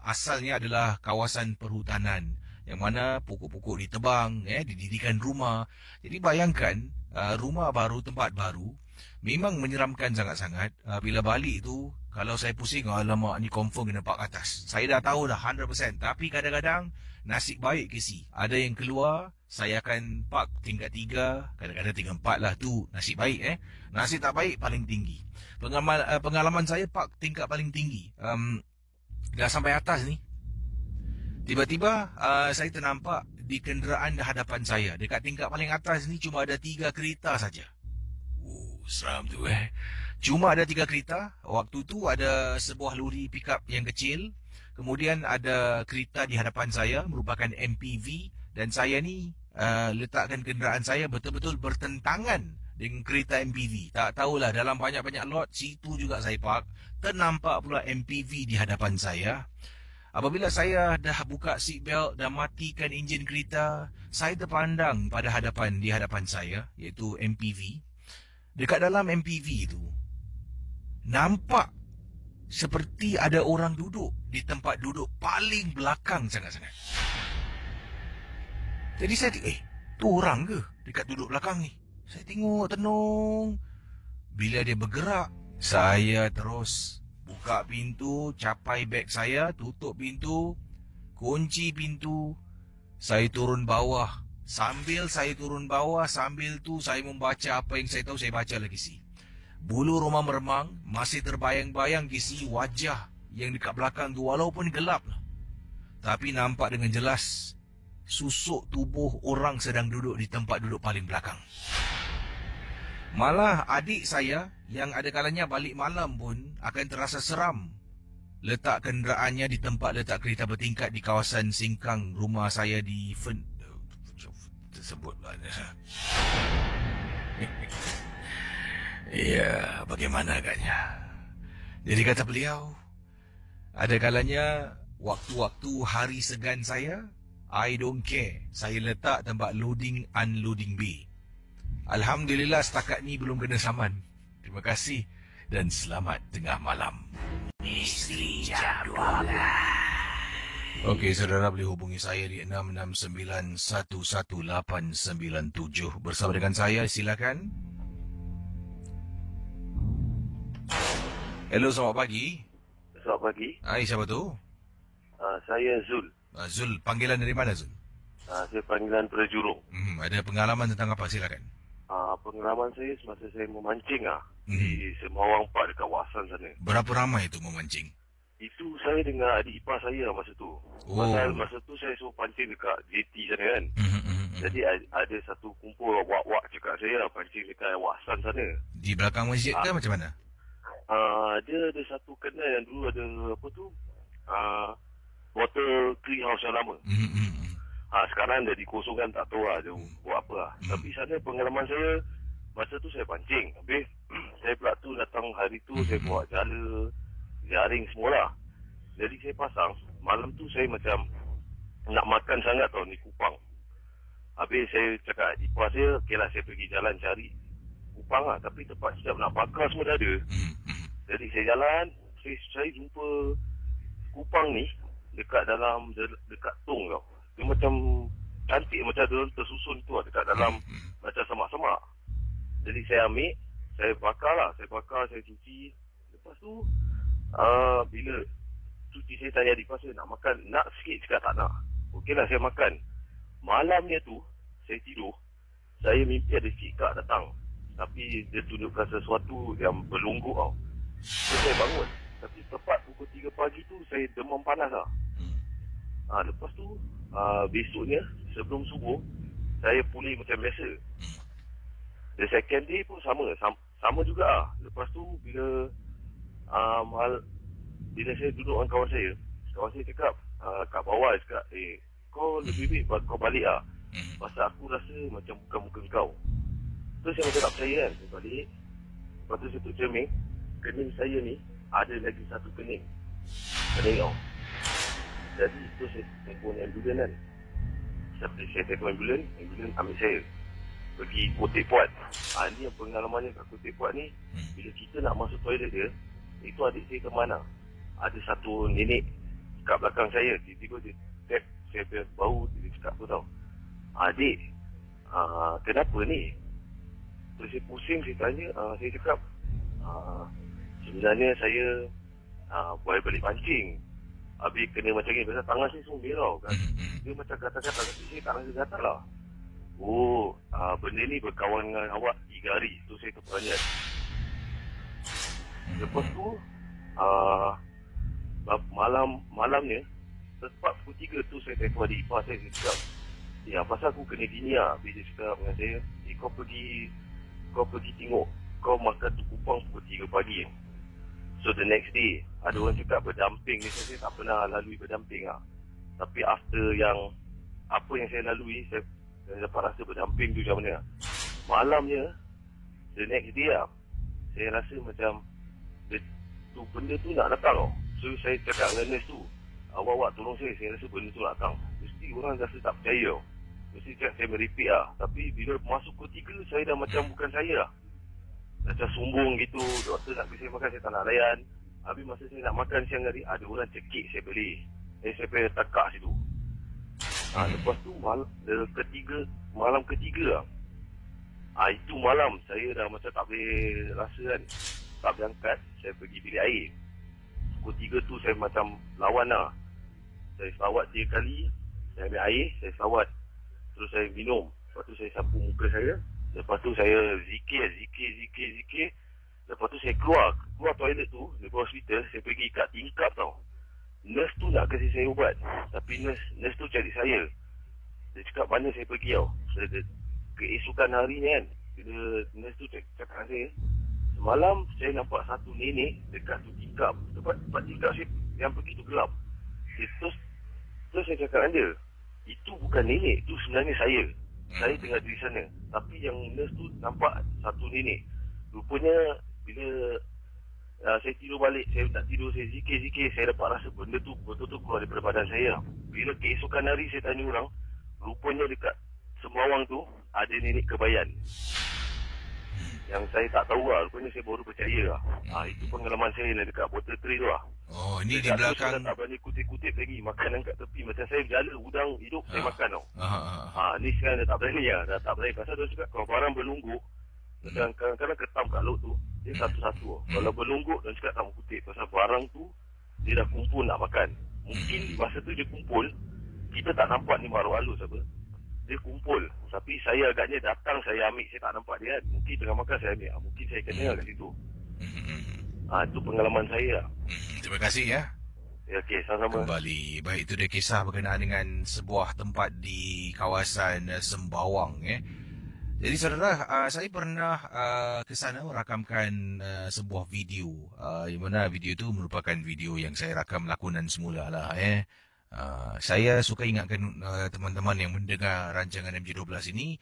asalnya adalah kawasan perhutanan, yang mana pokok-pokok ditebang, didirikan rumah. Jadi bayangkan, rumah baru, tempat baru, memang menyeramkan sangat-sangat. Bila balik tu, kalau saya pusing, alamak ni confirm kena park atas. Saya dah tahu dah 100%. Tapi kadang-kadang nasib baik ke si, ada yang keluar, saya akan park tingkat 3, kadang-kadang tingkat 4 lah tu. Nasib baik Nasib tak baik paling tinggi. Pengalaman saya park tingkat paling tinggi. Dah sampai atas ni, tiba-tiba saya ternampak di kenderaan di hadapan saya, dekat tingkat paling atas ni cuma ada 3 kereta saja. Seram tu Cuma ada 3 kereta. Waktu tu ada sebuah lori pickup yang kecil, kemudian ada kereta di hadapan saya merupakan MPV, dan saya ni letakkan kenderaan saya betul-betul bertentangan dengan kereta MPV. Tak tahulah, dalam banyak-banyak lot situ juga saya park, ternampak pula MPV di hadapan saya. Apabila saya dah buka seatbelt dan matikan enjin kereta, saya terpandang pada di hadapan saya, iaitu MPV. Dekat dalam MPV itu, nampak seperti ada orang duduk di tempat duduk paling belakang sangat-sangat. Jadi saya tu orang ke dekat duduk belakang ni? Saya tengok tenung. Bila dia bergerak, saya terus buka pintu, capai beg saya, tutup pintu, kunci pintu. Saya turun bawah. Sambil saya turun bawah, sambil tu saya membaca apa yang saya tahu, saya baca lagi si. Bulu rumah meremang, masih terbayang-bayang kisi wajah yang dekat belakang tu, walaupun gelap lah. Tapi nampak dengan jelas susuk tubuh orang sedang duduk di tempat duduk paling belakang. Malah adik saya yang ada kalanya balik malam pun akan terasa seram letak kenderaannya di tempat letak kereta bertingkat di kawasan Sengkang rumah saya di tersebut. Ya, bagaimana agaknya. Jadi kata beliau, ada kalanya waktu-waktu hari segan saya, I don't care. Saya letak tempat loading unloading bay. Alhamdulillah setakat ni belum kena saman. Terima kasih dan selamat tengah malam. Misteri Jam 12. Okey, saudara boleh hubungi saya di 669111897 bersama dengan saya, silakan. Hello, selamat pagi. Selamat pagi. Hai, siapa tu? Saya Zul. Zul, panggilan dari mana Zul? Saya panggilan daripada Jurong. Ada pengalaman tentang apa, silakan. Pengalaman saya semasa saya memancing di Semawang Park dekat Wasan sana. Berapa ramai itu memancing? Itu saya dengan adik ipar saya masa tu. Masa tu saya suruh pancing dekat JT sana kan. Jadi ada satu kumpul wak-wak cakap saya pancing dekat Wasan sana. Di belakang masjid ke macam mana? Dia ada satu kedai yang dulu ada apa tu? Water clean house yang lama. Sekarang dah dikosongkan, tak tahu lah dia buat apa lah. Tapi sana pengalaman saya, masa tu saya pancing. Habis saya pula tu datang hari tu, saya bawa jala, jaring semualah. Jadi saya pasang, malam tu saya macam nak makan sangat tau ni kupang. Habis saya cakap ipar saya, okay lah saya pergi jalan cari kupang lah. Tapi tempat siap nak bakar semua dah ada. Jadi saya jalan, saya jumpa kupang ni dekat dalam, dekat tong tau. Dia macam cantik, macam dia tersusun tu dekat dalam macam semak-semak. Jadi saya ambil, saya bakar lah. Saya bakar, saya cuci. Lepas tu, bila cuci saya tanya adik ipar saya, nak makan? Nak sikit, cakap tak nak. Okey lah saya makan. Malamnya tu, saya tidur. Saya mimpi ada cikak datang. Tapi dia tunjukkan sesuatu yang berlungguk tau. So, saya bangun. Tapi tepat pukul 3 pagi tu, saya demam panas lah. Lepas tu, besoknya, sebelum subuh, saya pulih macam biasa. The second day pun sama juga lah. Lepas tu, bila saya duduk dengan kawan saya cakap, kat bawah cakap, kau lebih baik kau balik lah. Pasal aku rasa macam bukan muka kau. Terus saya macam tak percaya kan, saya balik. Lepas tu saya tutup cermin, kening saya ni, ada lagi satu kening tau. Jadi itu saya telefon ambulans kan. Saya telefon ambulans ambil saya pergi Kotek Puat. Ini yang pengalamannya kat Kotek Puat ni, bila kita nak masuk toilet dia, itu adik saya ke mana, ada satu nenek kat belakang saya. Tiba-tiba dia tap saya punya bau, dia cakap tu tau, adik, kenapa ni? Terus saya pusing, saya tanya, saya cakap, sebenarnya saya boleh balik pancing. Habis kena macam ni, pasal tangan saya semua merah kan. Dia macam kata-kata, tapi saya tangan saya gatal lah. Benda ni berkawan dengan awak 3 hari. Tu saya terperanjat. Lepas tu, malamnya, tepat pukul 3 tu saya telefon adik ipar saya cakap, pasal aku kena gini lah. Habis dia cakap dengan saya, kau pergi tengok, kau makan tu kupang pukul 3 pagi. So the next day, ada orang cakap berdamping ni, saya tak pernah lalui berdamping lah. Tapi after yang, apa yang saya lalui, saya dapat rasa berdamping tu macam mana. Malamnya, the next day lah, saya rasa macam, benda tu nak datang tau. So saya cakap dengan nurse tu, awak tolong saya rasa benda tu nak datang. Mesti orang rasa tak percaya tau. Mesti cakap saya meripik lah. Tapi bila masuk ke 3, saya dah macam bukan saya lah. macam sombong gitu. Doktor nak bagi saya makan, saya tak nak layan. Habis masa saya nak makan siang hari, ada orang cekik saya beli. Saya pergi tekak situ. Lepas tu malam ketiga itu malam saya dah macam tak boleh rasa kan, tak boleh angkat. Saya pergi bilik air. Pukul 3 tu saya macam lawan lah. Saya selawat 3 kali, saya ambil air, saya selawat, terus saya minum. Lepas tu saya sapu muka saya. Lepas tu saya zikir. Lepas tu saya keluar toilet tu, dekat hospital. Saya pergi kat tingkap tau. Nurse tu nak kasi saya ubat, tapi nurse tu cari saya. Dia cakap mana saya pergi tau. Keesokan harinya kan, bila nurse tu cakap dengan saya, semalam saya nampak satu nenek dekat tu tingkap. Tempat tingkap saya yang pergi tu gelap. Terus saya cakap dengan dia, itu bukan nenek, itu sebenarnya saya. Saya tengah di sana. Tapi yang nurse tu nampak satu nenek. Rupanya bila saya tidur balik, saya tak tidur, saya zikir, saya dapat rasa benda tu betul-betul keluar daripada badan saya. Bila keesokan hari saya tanya orang, rupanya dekat Sembawang tu ada nenek kebayan. Yang saya tak tahu lah, rupanya saya baru percaya lah. Itu pengalaman saya dekat Botol Tree tu lah. Oh, ni di belakang. Saya tak berani kutip-kutip lagi makanan kat tepi. Macam saya berjala udang hidup, saya makan tau. Ni sekarang dah tak berani lah. Dah tak berani. Pasal dia cakap kalau barang berlungguk, kadang-kadang ketam kat laut tu, dia satu-satu. Kalau berlungguk, dia cakap tak mau kutip. Pasal barang tu, dia dah kumpul nak makan. Mungkin masa tu dia kumpul, kita tak nampak ni makhluk halus apa. Dia kumpul. Tapi saya agaknya datang, saya ambil, saya tak nampak dia kan. Mungkin tengah makan saya ambil. Mungkin saya kena kat situ. Itu pengalaman saya lah. Terima kasih ya. Ya, okey, sama-sama. Kembali. Baik, itu dia kisah berkenaan dengan sebuah tempat di kawasan Sembawang. Jadi saudara, saya pernah ke sana merakamkan sebuah video. Yang mana video itu merupakan video yang saya rakam lakonan semula lah. Saya suka ingatkan teman-teman yang mendengar rancangan MJ12 ini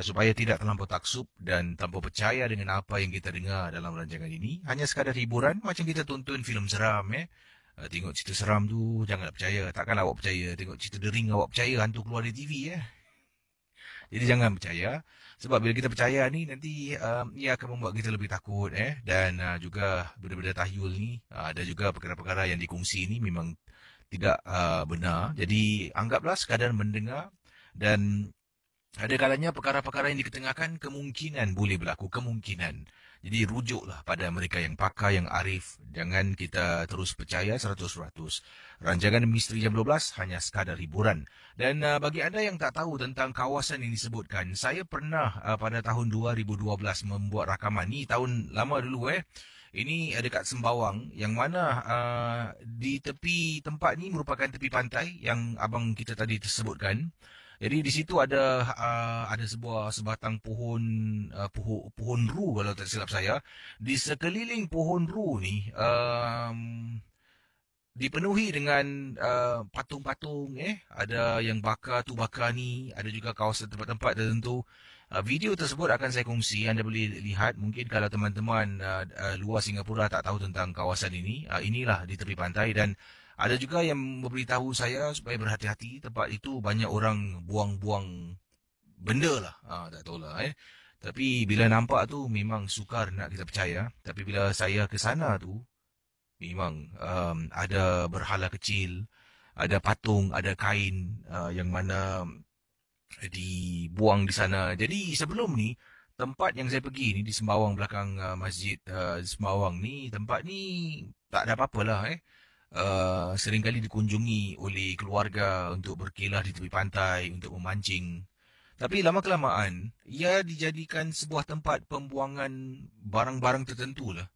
supaya tidak terlampau taksub dan terlampau percaya dengan apa yang kita dengar dalam rancangan ini. Hanya sekadar hiburan, macam kita tonton filem seram. Tengok cerita seram tu jangan percaya. Takkan awak percaya. Tengok cerita dering awak percaya hantu keluar di TV. Jadi jangan percaya. Sebab bila kita percaya ni nanti ia akan membuat kita lebih takut. Dan juga benda-benda tahyul ni, ada juga perkara-perkara yang dikongsi ni memang tidak benar. Jadi anggaplah sekadar mendengar. Dan ada kalanya perkara-perkara yang diketengahkan kemungkinan boleh berlaku, kemungkinan. Jadi rujuklah pada mereka yang pakar, yang arif. Jangan kita terus percaya 100%. Rancangan Misteri Jam 12 hanya sekadar hiburan. Dan bagi anda yang tak tahu tentang kawasan yang disebutkan, saya pernah pada tahun 2012 membuat rakaman. Ni tahun lama dulu. Ini dekat Sembawang, yang mana di tepi tempat ni merupakan tepi pantai yang abang kita tadi tersebutkan. Jadi di situ ada sebatang pohon ru kalau tak silap saya. Di sekeliling pohon ru ni dipenuhi dengan patung-patung. Ada yang bakar tu bakar ni, ada juga kawasan tempat-tempat tertentu. Video tersebut akan saya kongsi, anda boleh lihat. Mungkin kalau teman-teman luar Singapura tak tahu tentang kawasan ini, inilah di tepi pantai. Dan ada juga yang memberitahu saya supaya berhati-hati, tempat itu banyak orang buang-buang benda lah. Tak tahulah. Tapi bila nampak tu memang sukar nak kita percaya. Tapi bila saya ke sana tu, memang ada berhala kecil, ada patung, ada kain yang mana dibuang di sana. Jadi sebelum ni, tempat yang saya pergi ni di Sembawang, belakang masjid Sembawang ni, tempat ni tak ada apa-apa lah. Seringkali dikunjungi oleh keluarga untuk berkelah di tepi pantai, untuk memancing. Tapi lama-kelamaan, ia dijadikan sebuah tempat pembuangan barang-barang tertentu lah.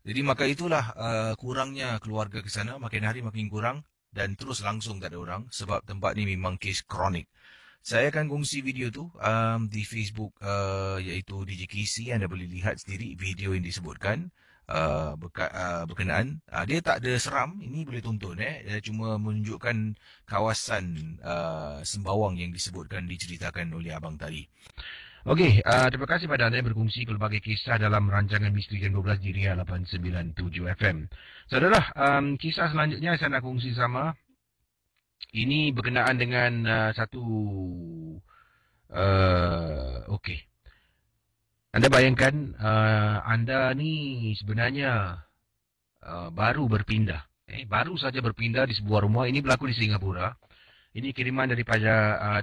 Jadi maka itulah kurangnya keluarga ke sana, makin hari makin kurang. Dan terus langsung tak ada orang, sebab tempat ni memang kes kronik. Saya akan kongsi video tu di Facebook, iaitu DJ Kisi. Anda boleh lihat sendiri video yang disebutkan berkenaan. Dia tak ada seram, ini boleh tonton. Dia cuma menunjukkan kawasan Sembawang yang disebutkan, diceritakan oleh abang tadi. Okey, terima kasih pada anda yang berkongsi pelbagai kisah dalam rancangan Misteri Jam 12 di Ria 897 FM. Saudara, kisah selanjutnya saya nak kongsi sama. Ini berkenaan dengan satu... okey. Anda bayangkan, anda ni sebenarnya baru berpindah. Baru saja berpindah di sebuah rumah. Ini berlaku di Singapura. Ini kiriman daripada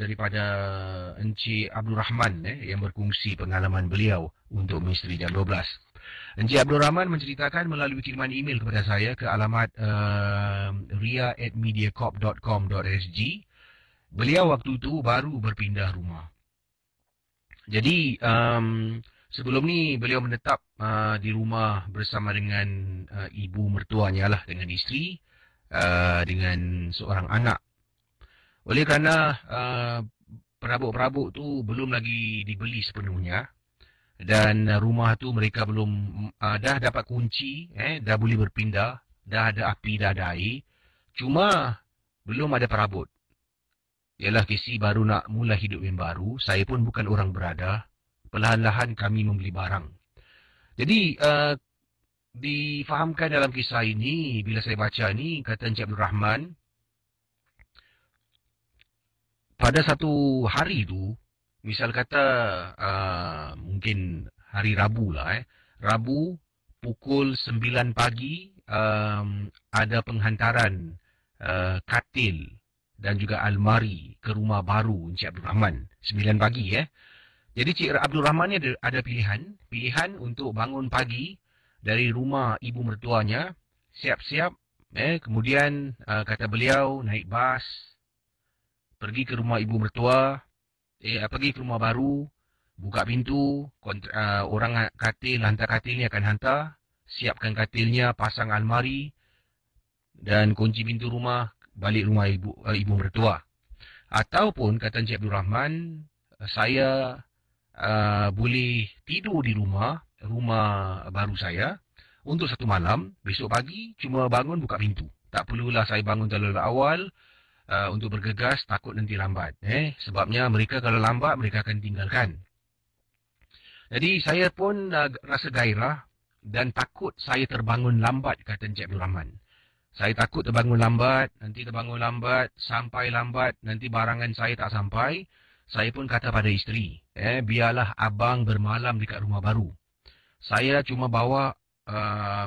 Encik Abdul Rahman yang berkongsi pengalaman beliau untuk Misteri Jam 12. Encik Abdul Rahman menceritakan melalui kiriman email kepada saya ke alamat ria@mediacorp.com.sg. Beliau waktu itu baru berpindah rumah. Jadi sebelum ni beliau menetap di rumah bersama dengan ibu mertuanya lah, dengan isteri, dengan seorang anak. Oleh kerana perabot-perabot tu belum lagi dibeli sepenuhnya dan rumah tu mereka belum dah dapat kunci, dah boleh berpindah, dah ada api, dah ada air, cuma belum ada perabot. Ialah Casey baru nak mula hidup yang baru. Saya pun bukan orang berada. Perlahan-lahan kami membeli barang. Jadi difahamkan dalam kisah ini, bila saya baca ni, kata Encik Abdul Rahman, pada satu hari tu, misal kata mungkin hari Rabu lah, Rabu pukul 9 pagi ada penghantaran katil dan juga almari ke rumah baru Encik Abdul Rahman. 9 pagi Jadi Cik Abdul Rahman ni ada pilihan untuk bangun pagi dari rumah ibu mertuanya, siap-siap, kemudian kata beliau naik bas, pergi ke rumah ibu mertua, pergi ke rumah baru, buka pintu, orang katil, hantar katil ni akan hantar, siapkan katilnya, pasang almari dan kunci pintu rumah, balik rumah ibu mertua. Ataupun kata Encik Abdul Rahman, saya boleh tidur di rumah baru saya untuk satu malam, besok pagi cuma bangun buka pintu. Tak perlulah saya bangun terlalu awal untuk bergegas, takut nanti lambat. Sebabnya mereka kalau lambat mereka akan tinggalkan. Jadi saya pun rasa gairah dan takut saya terbangun lambat, kata Encik Abdul Rahman. Saya takut terbangun lambat, sampai lambat, nanti barangan saya tak sampai. Saya pun kata pada isteri, biarlah abang bermalam dekat rumah baru. Saya cuma bawa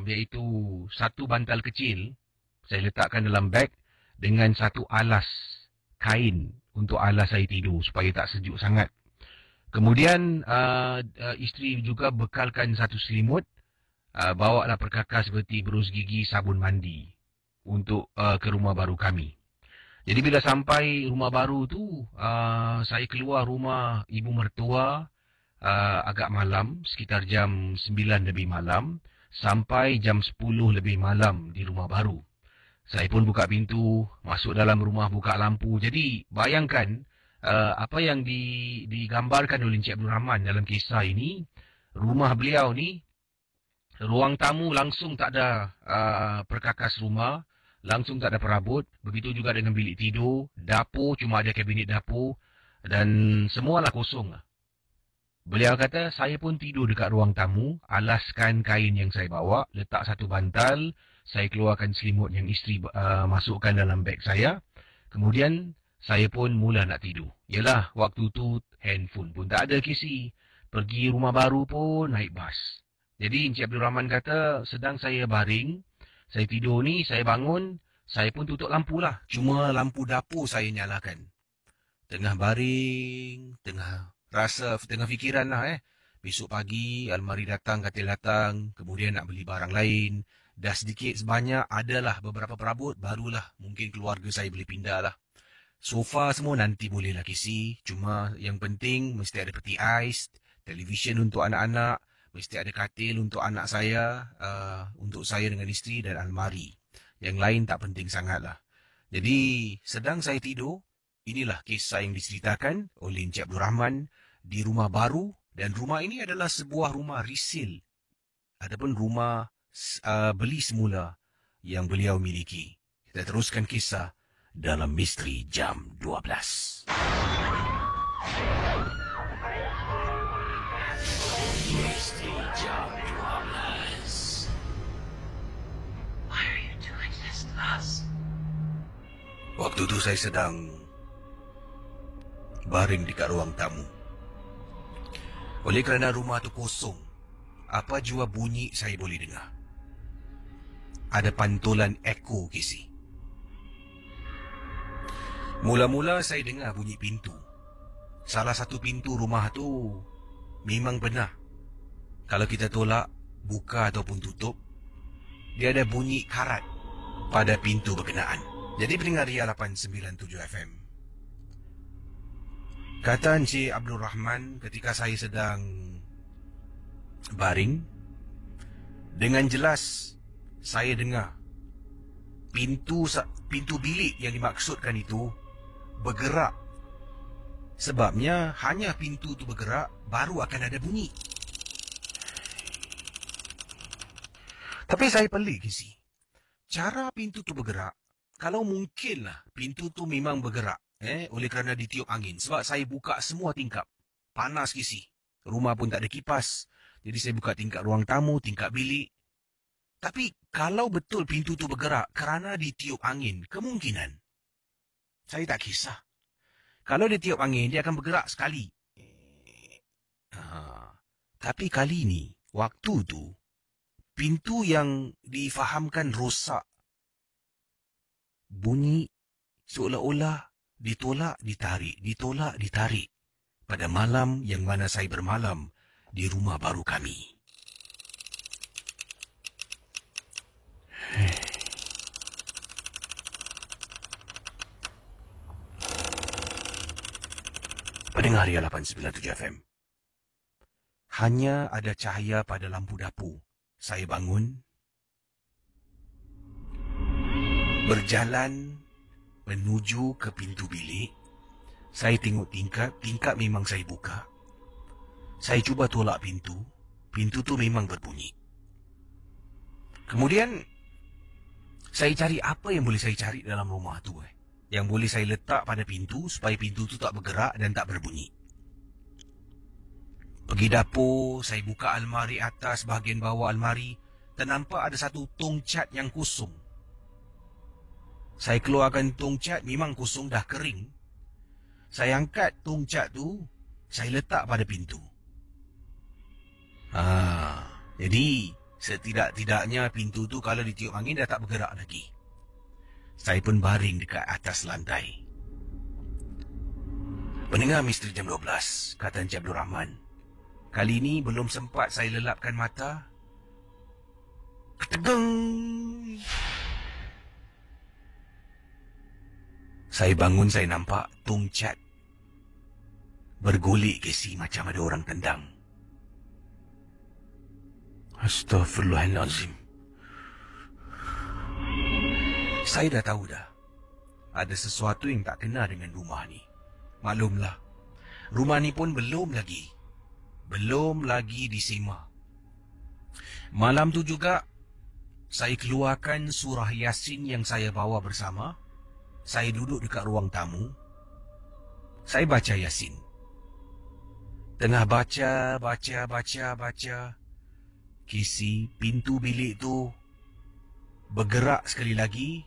iaitu satu bantal kecil, saya letakkan dalam beg dengan satu alas kain untuk alas saya tidur supaya tak sejuk sangat. Kemudian isteri juga bekalkan satu selimut, bawa lah perkakas seperti berus gigi, sabun mandi untuk ke rumah baru kami. Jadi bila sampai rumah baru tu, saya keluar rumah ibu mertua agak malam, sekitar jam 9 lebih malam, sampai jam 10 lebih malam di rumah baru. Saya pun buka pintu, masuk dalam rumah, buka lampu. Jadi bayangkan apa yang digambarkan oleh Encik Abdul Rahman dalam kisah ini, rumah beliau ni, ruang tamu langsung tak ada perkakas rumah, langsung tak ada perabot. Begitu juga dengan bilik tidur, dapur cuma ada kabinet dapur dan semualah kosong. Beliau kata, saya pun tidur dekat ruang tamu, alaskan kain yang saya bawa, letak satu bantal, saya keluarkan selimut yang isteri masukkan dalam beg saya. Kemudian saya pun mula nak tidur. Yalah, waktu tu handphone pun tak ada Casey. Pergi rumah baru pun naik bas. Jadi Encik Abdul Rahman kata, sedang saya baring, saya tidur ni, saya bangun, saya pun tutup lampu lah. Cuma lampu dapur saya nyalakan. Tengah baring, tengah fikiran lah Besok pagi, almari datang, katil datang, kemudian nak beli barang lain. Dah sedikit sebanyak, adalah beberapa perabot, barulah mungkin keluarga saya boleh pindah lah. Sofa semua nanti boleh lah Casey. Cuma yang penting, mesti ada peti ais, televisyen untuk anak-anak, mesti ada katil untuk anak saya, untuk saya dengan isteri dan almari. Yang lain tak penting sangat lah. Jadi, sedang saya tidur, inilah kisah yang diceritakan oleh Encik Abdul Rahman di rumah baru. Dan rumah ini adalah sebuah rumah resale. Adapun rumah beli semula yang beliau miliki. Kita teruskan kisah dalam Misteri Jam 12. Misteri Jam 12. Why are you doing this to us? Waktu itu saya sedang baring dekat ruang tamu. Oleh kerana rumah tu kosong, apa jua bunyi saya boleh dengar. Ada pantulan eko, Casey. Mula-mula saya dengar bunyi pintu. Salah satu pintu rumah tu memang benar. Kalau kita tolak, buka ataupun tutup, dia ada bunyi karat pada pintu berkenaan. Jadi pendengar Ria 897 FM. Kata Encik Abdul Rahman ketika saya sedang baring, dengan jelas saya dengar pintu bilik yang dimaksudkan itu bergerak. Sebabnya hanya pintu tu bergerak, baru akan ada bunyi. Tapi saya pelik, Kisi. Cara pintu tu bergerak, kalau mungkinlah pintu tu memang bergerak, oleh kerana ditiup angin. Sebab saya buka semua tingkap. Panas, Kisi. Rumah pun tak ada kipas. Jadi saya buka tingkap ruang tamu, tingkap bilik. Tapi kalau betul pintu tu bergerak kerana ditiup angin, kemungkinan saya tak kisah. Kalau dia tiup angin, dia akan bergerak sekali. Tapi kali ni, waktu tu, pintu yang difahamkan rosak. Bunyi seolah-olah ditolak, ditarik, ditolak, ditarik. Pada malam yang mana saya bermalam di rumah baru kami. Pendengar Ria 897 FM. Hanya ada cahaya pada lampu dapur. Saya bangun, berjalan menuju ke pintu bilik. Saya tengok tingkap memang saya buka. Saya cuba tolak pintu tu memang berbunyi. Kemudian saya cari apa yang boleh saya cari dalam rumah tu, yang boleh saya letak pada pintu supaya pintu tu tak bergerak dan tak berbunyi. Pergi dapur, saya buka almari atas, bahagian bawah almari, dan nampak ada satu tong cat yang kosong. Saya keluarkan tong cat, memang kosong, dah kering. Saya angkat tong cat tu, saya letak pada pintu. Jadi setidak-tidaknya pintu tu kalau ditiup angin dah tak bergerak lagi. Saya pun baring dekat atas lantai. Pendengar Misteri Jam 12, kata Encik Abdul Rahman. Kali ini belum sempat saya lelapkan mata. Ketegeng! Saya bangun, saya nampak tong cat bergulik, Casey, macam ada orang tendang. Astaghfirullahalazim. Saya dah tahu dah. Ada sesuatu yang tak kena dengan rumah ni. Maklumlah. Rumah ni pun belum lagi disema. Malam tu juga, saya keluarkan surah Yasin yang saya bawa bersama. Saya duduk dekat ruang tamu. Saya baca Yasin. Tengah baca. Kisi, pintu bilik tu bergerak sekali lagi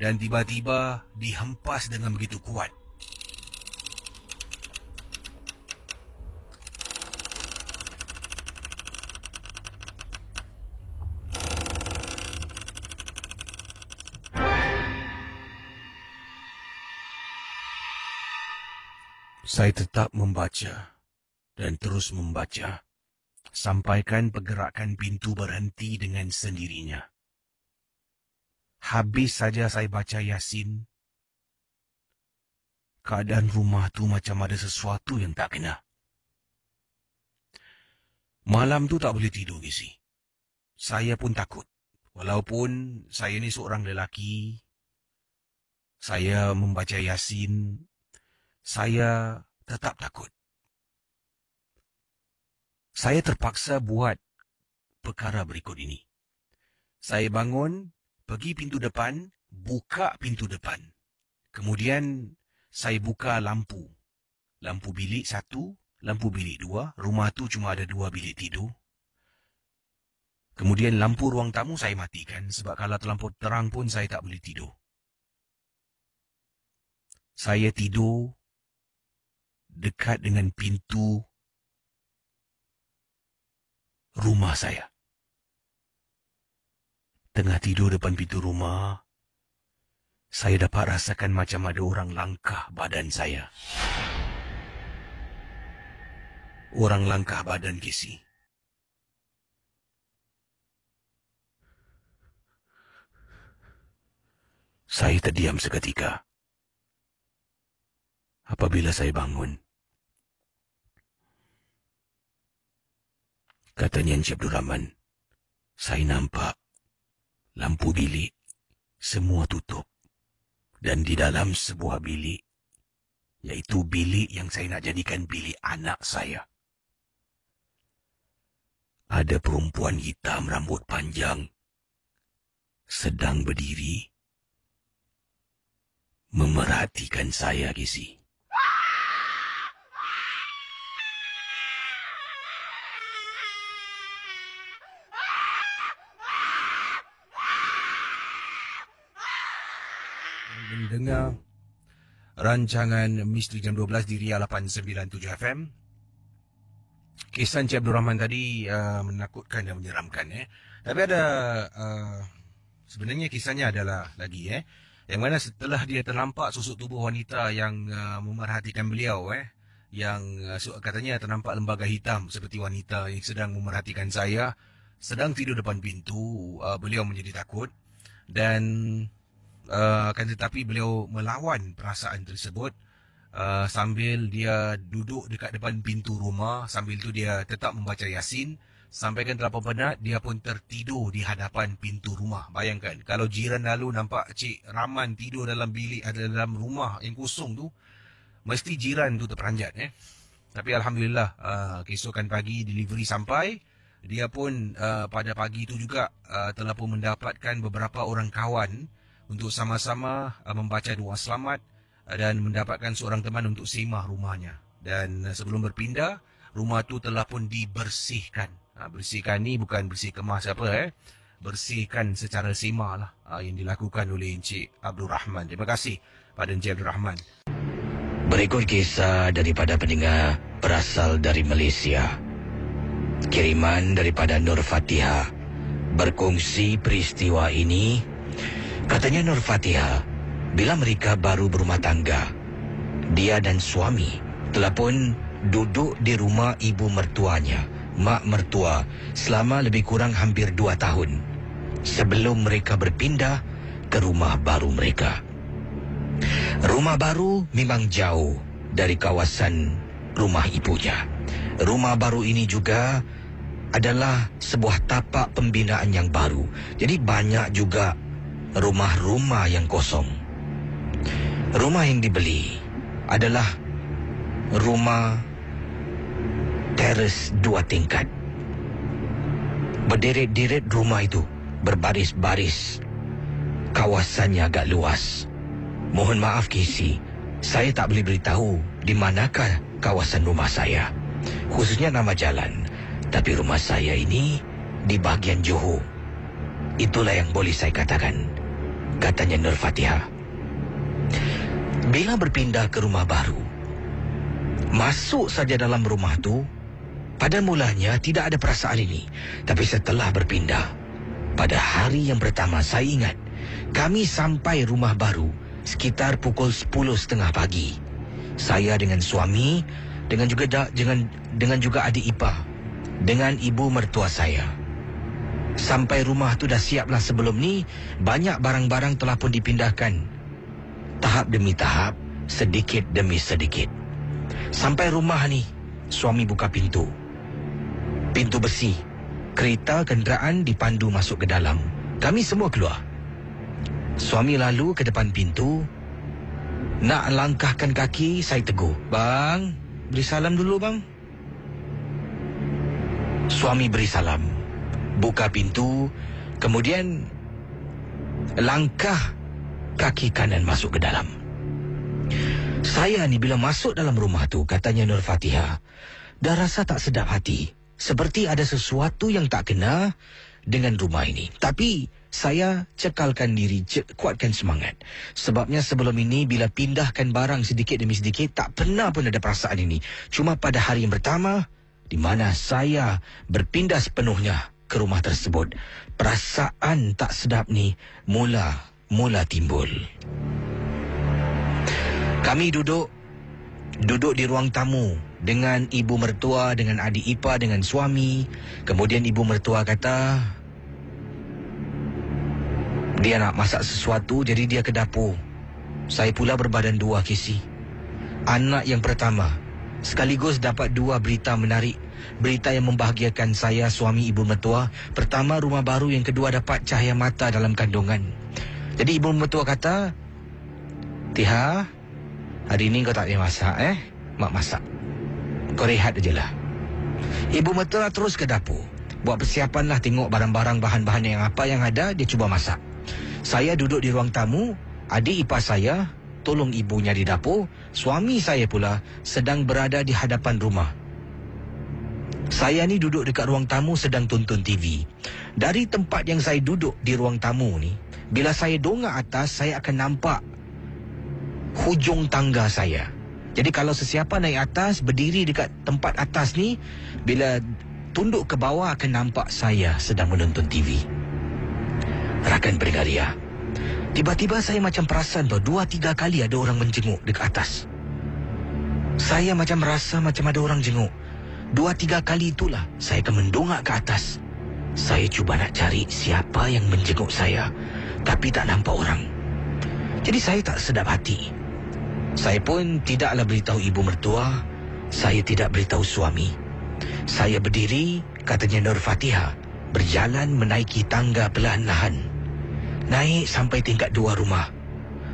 dan tiba-tiba dihempas dengan begitu kuat. Saya tetap membaca dan terus membaca sampaikan pergerakan pintu berhenti dengan sendirinya. Habis saja saya baca Yasin, keadaan rumah tu macam ada sesuatu yang tak kena. Malam tu tak boleh tidur, Gisi. Saya pun takut. Walaupun saya ni seorang lelaki, saya membaca Yasin, saya tetap takut. Saya terpaksa buat perkara berikut ini. Saya bangun, pergi pintu depan, buka pintu depan. Kemudian saya buka lampu. Lampu bilik 1, lampu bilik 2. Rumah tu cuma ada 2 bilik tidur. Kemudian lampu ruang tamu saya matikan sebab kalau terlampau terang pun saya tak boleh tidur. Saya tidur dekat dengan pintu rumah saya. Tengah tidur depan pintu rumah, saya dapat rasakan macam ada orang langkah badan saya. Orang langkah badan Casey. Saya terdiam seketika. Apabila saya bangun, katanya Encik Abdul Rahman, saya nampak lampu bilik semua tutup. Dan di dalam sebuah bilik, iaitu bilik yang saya nak jadikan bilik anak saya, ada perempuan hitam rambut panjang sedang berdiri memerhatikan saya, Casey. Mendengar rancangan Misteri Jam 12 di Ria 897 FM. Kisah Encik Abdul Rahman tadi menakutkan dan menyeramkan. Tapi ada sebenarnya kisahnya adalah lagi yang mana setelah dia ternampak susuk tubuh wanita yang memerhatikan beliau yang katanya ternampak lembaga hitam seperti wanita yang sedang memerhatikan saya sedang tidur depan pintu, beliau menjadi takut dan akan tetapi beliau melawan perasaan tersebut sambil dia duduk dekat depan pintu rumah. Sambil itu dia tetap membaca Yasin. Sampaikan terlalu penat, dia pun tertidur di hadapan pintu rumah. Bayangkan, kalau jiran lalu nampak Cik Rahman tidur dalam bilik, dalam rumah yang kosong tu, mesti jiran tu terperanjat. Tapi Alhamdulillah, keesokan pagi delivery sampai. Dia pun pada pagi itu juga telah pun mendapatkan beberapa orang kawan untuk sama-sama membaca doa selamat dan mendapatkan seorang teman untuk semah rumahnya. Dan sebelum berpindah, rumah tu telah pun dibersihkan. Bersihkan ni bukan bersih kemas apa bersihkan secara semah lah yang dilakukan oleh Encik Abdul Rahman. Terima kasih pada Encik Abdul Rahman. Berikut kisah daripada pendengar berasal dari Malaysia. Kiriman daripada Nur Fatihah berkongsi peristiwa ini. Katanya Nur Fatihah, bila mereka baru berumah tangga, dia dan suami telah pun duduk di rumah ibu mertuanya, mak mertua, selama lebih kurang hampir 2 tahun sebelum mereka berpindah ke rumah baru mereka. Rumah baru memang jauh dari kawasan rumah ibunya. Rumah baru ini juga adalah sebuah tapak pembinaan yang baru. Jadi banyak juga rumah-rumah yang kosong. Rumah yang dibeli adalah rumah teres 2 tingkat. Berderet-deret rumah itu, berbaris-baris. Kawasannya agak luas. Mohon maaf Casey, saya tak boleh beritahu di manakah kawasan rumah saya, khususnya nama jalan. Tapi rumah saya ini di bahagian Johor. Itulah yang boleh saya katakan, katanya Nur Fatihah. Bila berpindah ke rumah baru, masuk saja dalam rumah tu, pada mulanya tidak ada perasaan ini. Tapi setelah berpindah, pada hari yang pertama saya ingat, kami sampai rumah baru sekitar pukul 10.30 pagi. Saya dengan suami, dengan juga adik ipar, dengan ibu mertua saya. Sampai rumah tu dah siaplah sebelum ni. Banyak barang-barang telah pun dipindahkan, tahap demi tahap, sedikit demi sedikit. Sampai rumah ni, suami buka pintu. Pintu besi. Kereta kenderaan dipandu masuk ke dalam. Kami semua keluar. Suami lalu ke depan pintu. Nak langkahkan kaki, saya tegur. Bang, beri salam dulu bang. Suami beri salam, buka pintu, kemudian langkah kaki kanan masuk ke dalam. Saya ni bila masuk dalam rumah tu, katanya Nur Fatihah, dah rasa tak sedap hati. Seperti ada sesuatu yang tak kena dengan rumah ini. Tapi saya cekalkan diri, kuatkan semangat. Sebabnya sebelum ini bila pindahkan barang sedikit demi sedikit, tak pernah pun ada perasaan ini. Cuma pada hari yang pertama, di mana saya berpindah sepenuhnya ke rumah tersebut, perasaan tak sedap ni mula timbul. Kami duduk di ruang tamu dengan ibu mertua, dengan adik ipar, dengan suami. Kemudian ibu mertua kata dia nak masak sesuatu, jadi dia ke dapur. Saya pula berbadan dua, Casey. Anak yang pertama sekaligus dapat dua berita menarik, berita yang membahagiakan saya, suami, ibu mertua. Pertama, rumah baru. Yang kedua, dapat cahaya mata dalam kandungan. Jadi ibu mertua kata, Tiha, hari ni kau tak boleh masak, Mak masak. Kau rehat ajalah. Ibu mertua terus ke dapur, buat persiapan lah, tengok barang-barang, bahan-bahan yang apa yang ada, dia cuba masak. Saya duduk di ruang tamu, adik ipar saya tolong ibunya di dapur, suami saya pula sedang berada di hadapan rumah. Saya ni duduk dekat ruang tamu sedang tonton TV. Dari tempat yang saya duduk di ruang tamu ni, bila saya dongak atas, saya akan nampak hujung tangga saya. Jadi kalau sesiapa naik atas, berdiri dekat tempat atas ni, bila tunduk ke bawah akan nampak saya sedang menonton TV. Rakan bergaria, tiba-tiba saya macam perasan bahawa 2-3 kali ada orang menjenguk dekat atas. Saya macam rasa macam ada orang jenguk. 2-3 kali itulah saya akan mendongak ke atas. Saya cuba nak cari siapa yang menjenguk saya, tapi tak nampak orang. Jadi saya tak sedap hati. Saya pun tidaklah beritahu ibu mertua, saya tidak beritahu suami. Saya berdiri, katanya Nur Fatihah, berjalan menaiki tangga perlahan-lahan. Naik sampai tingkat 2 rumah.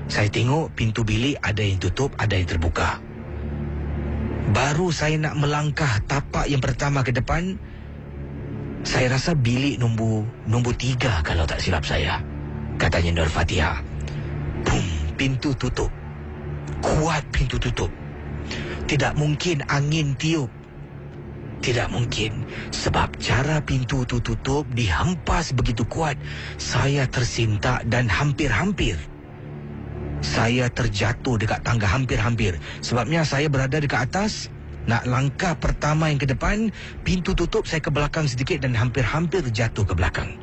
Saya tengok pintu bilik ada yang tutup, ada yang terbuka. Baru saya nak melangkah tapak yang pertama ke depan, saya rasa bilik nombor 3 kalau tak silap saya, katanya Nur Fatihah. Boom, pintu tutup. Kuat pintu tutup. Tidak mungkin angin tiup. Tidak mungkin, sebab cara pintu itu tutup dihempas begitu kuat. Saya tersintak dan hampir-hampir saya terjatuh dekat tangga, hampir-hampir. Sebabnya saya berada dekat atas, nak langkah pertama yang ke depan, pintu tutup, saya ke belakang sedikit dan hampir-hampir jatuh ke belakang.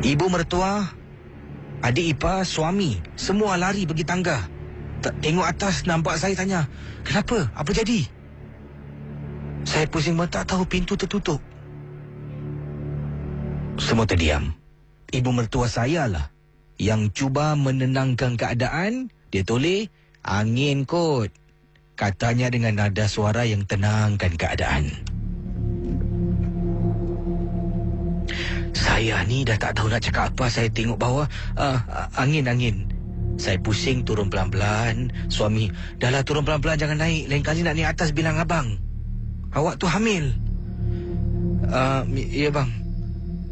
Ibu mertua, adik ipar, suami, semua lari pergi tangga. Tengok atas, nampak saya, tanya, kenapa? Apa jadi? Saya pusing mata, tahu pintu tertutup. Semua terdiam. Ibu mertua saya lah yang cuba menenangkan keadaan. Dia toleh, angin kot, katanya dengan nada suara yang tenangkan keadaan. Saya ni dah tak tahu nak cakap apa. Saya tengok bawah, angin. Saya pusing, turun pelan-pelan. Suami, dahlah turun pelan-pelan, jangan naik. Lain kali nak naik atas bilang abang, awak tu hamil. Ya bang.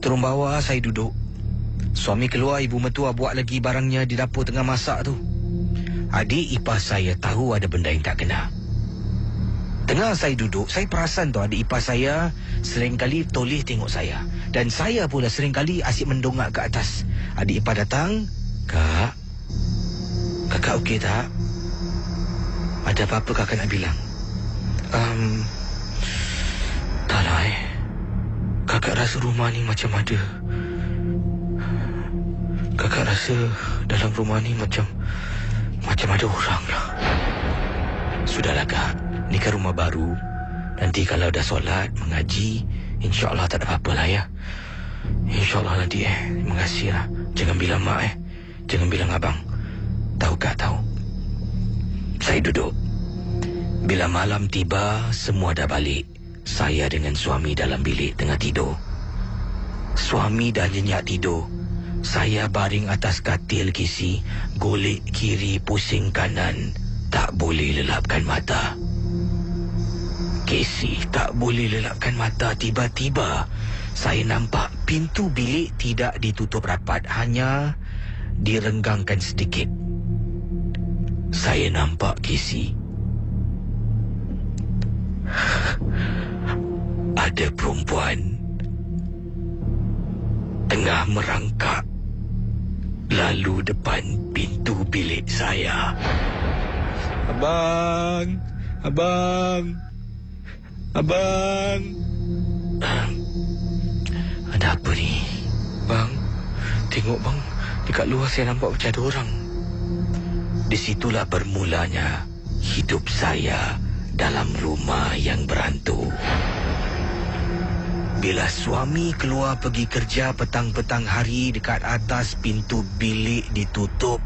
Turun bawah, saya duduk. Suami keluar, ibu mertua buat lagi barangnya di dapur tengah masak tu. Adik ipar saya tahu ada benda yang tak kena. Tengah saya duduk, saya perasan tu adik ipar saya seringkali toleh tengok saya. Dan saya pula seringkali asyik mendongak ke atas. Adik ipar datang, Kakak okey tak? Ada apa-apa kakak nak bilang? Taklah Kakak rasa rumah ni macam ada. Kakak rasa dalam rumah ni macam ada orang lah. Sudahlah kak, ni kan rumah baru. Nanti kalau dah solat, mengaji, InsyaAllah tak ada apa-apa lah ya. InsyaAllah nanti Terima kasih lah. Jangan bilang mak Jangan bilang abang. Tahu kak, tahu. Saya duduk. Bila malam tiba, semua dah balik. Saya dengan suami dalam bilik tengah tidur. Suami dah nyenyak tidur. Saya baring atas katil kisi, golek kiri, pusing kanan. Tak boleh lelapkan mata. Casey tak boleh lelapkan mata. Tiba-tiba saya nampak pintu bilik tidak ditutup rapat, hanya direnggangkan sedikit. Saya nampak Casey, ada perempuan tengah merangkak lalu depan pintu bilik saya. Abang, Abang. Ada apa ni? Bang, tengok bang, dekat luar saya nampak macam ada orang. Disitulah bermulanya hidup saya dalam rumah yang berhantu. Bila suami keluar pergi kerja petang-petang hari, dekat atas pintu bilik ditutup.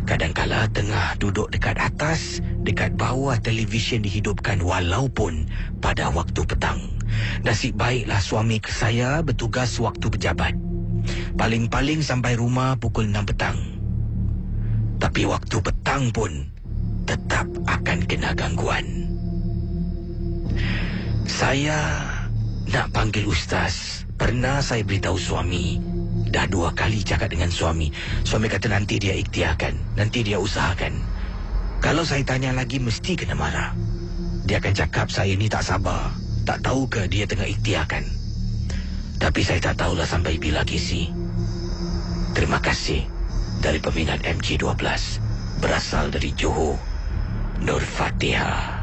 Kadangkala tengah duduk dekat atas, dekat bawah televisyen dihidupkan walaupun pada waktu petang. Nasib baiklah suami saya bertugas waktu pejabat. Paling-paling sampai rumah pukul 6 petang. Tapi waktu petang pun tetap akan kena gangguan. Saya nak panggil ustaz. Pernah saya beritahu suami. Dah 2 kali cakap dengan suami. Suami kata nanti dia ikhtiarkan, nanti dia usahakan. Kalau saya tanya lagi mesti kena marah. Dia akan cakap saya ni tak sabar. Tak tahu ke dia tengah ikhtiarkan. Tapi saya tak tahulah sampai bila Kisi. Terima kasih dari peminat MG12 berasal dari Johor, Nur Fatihah.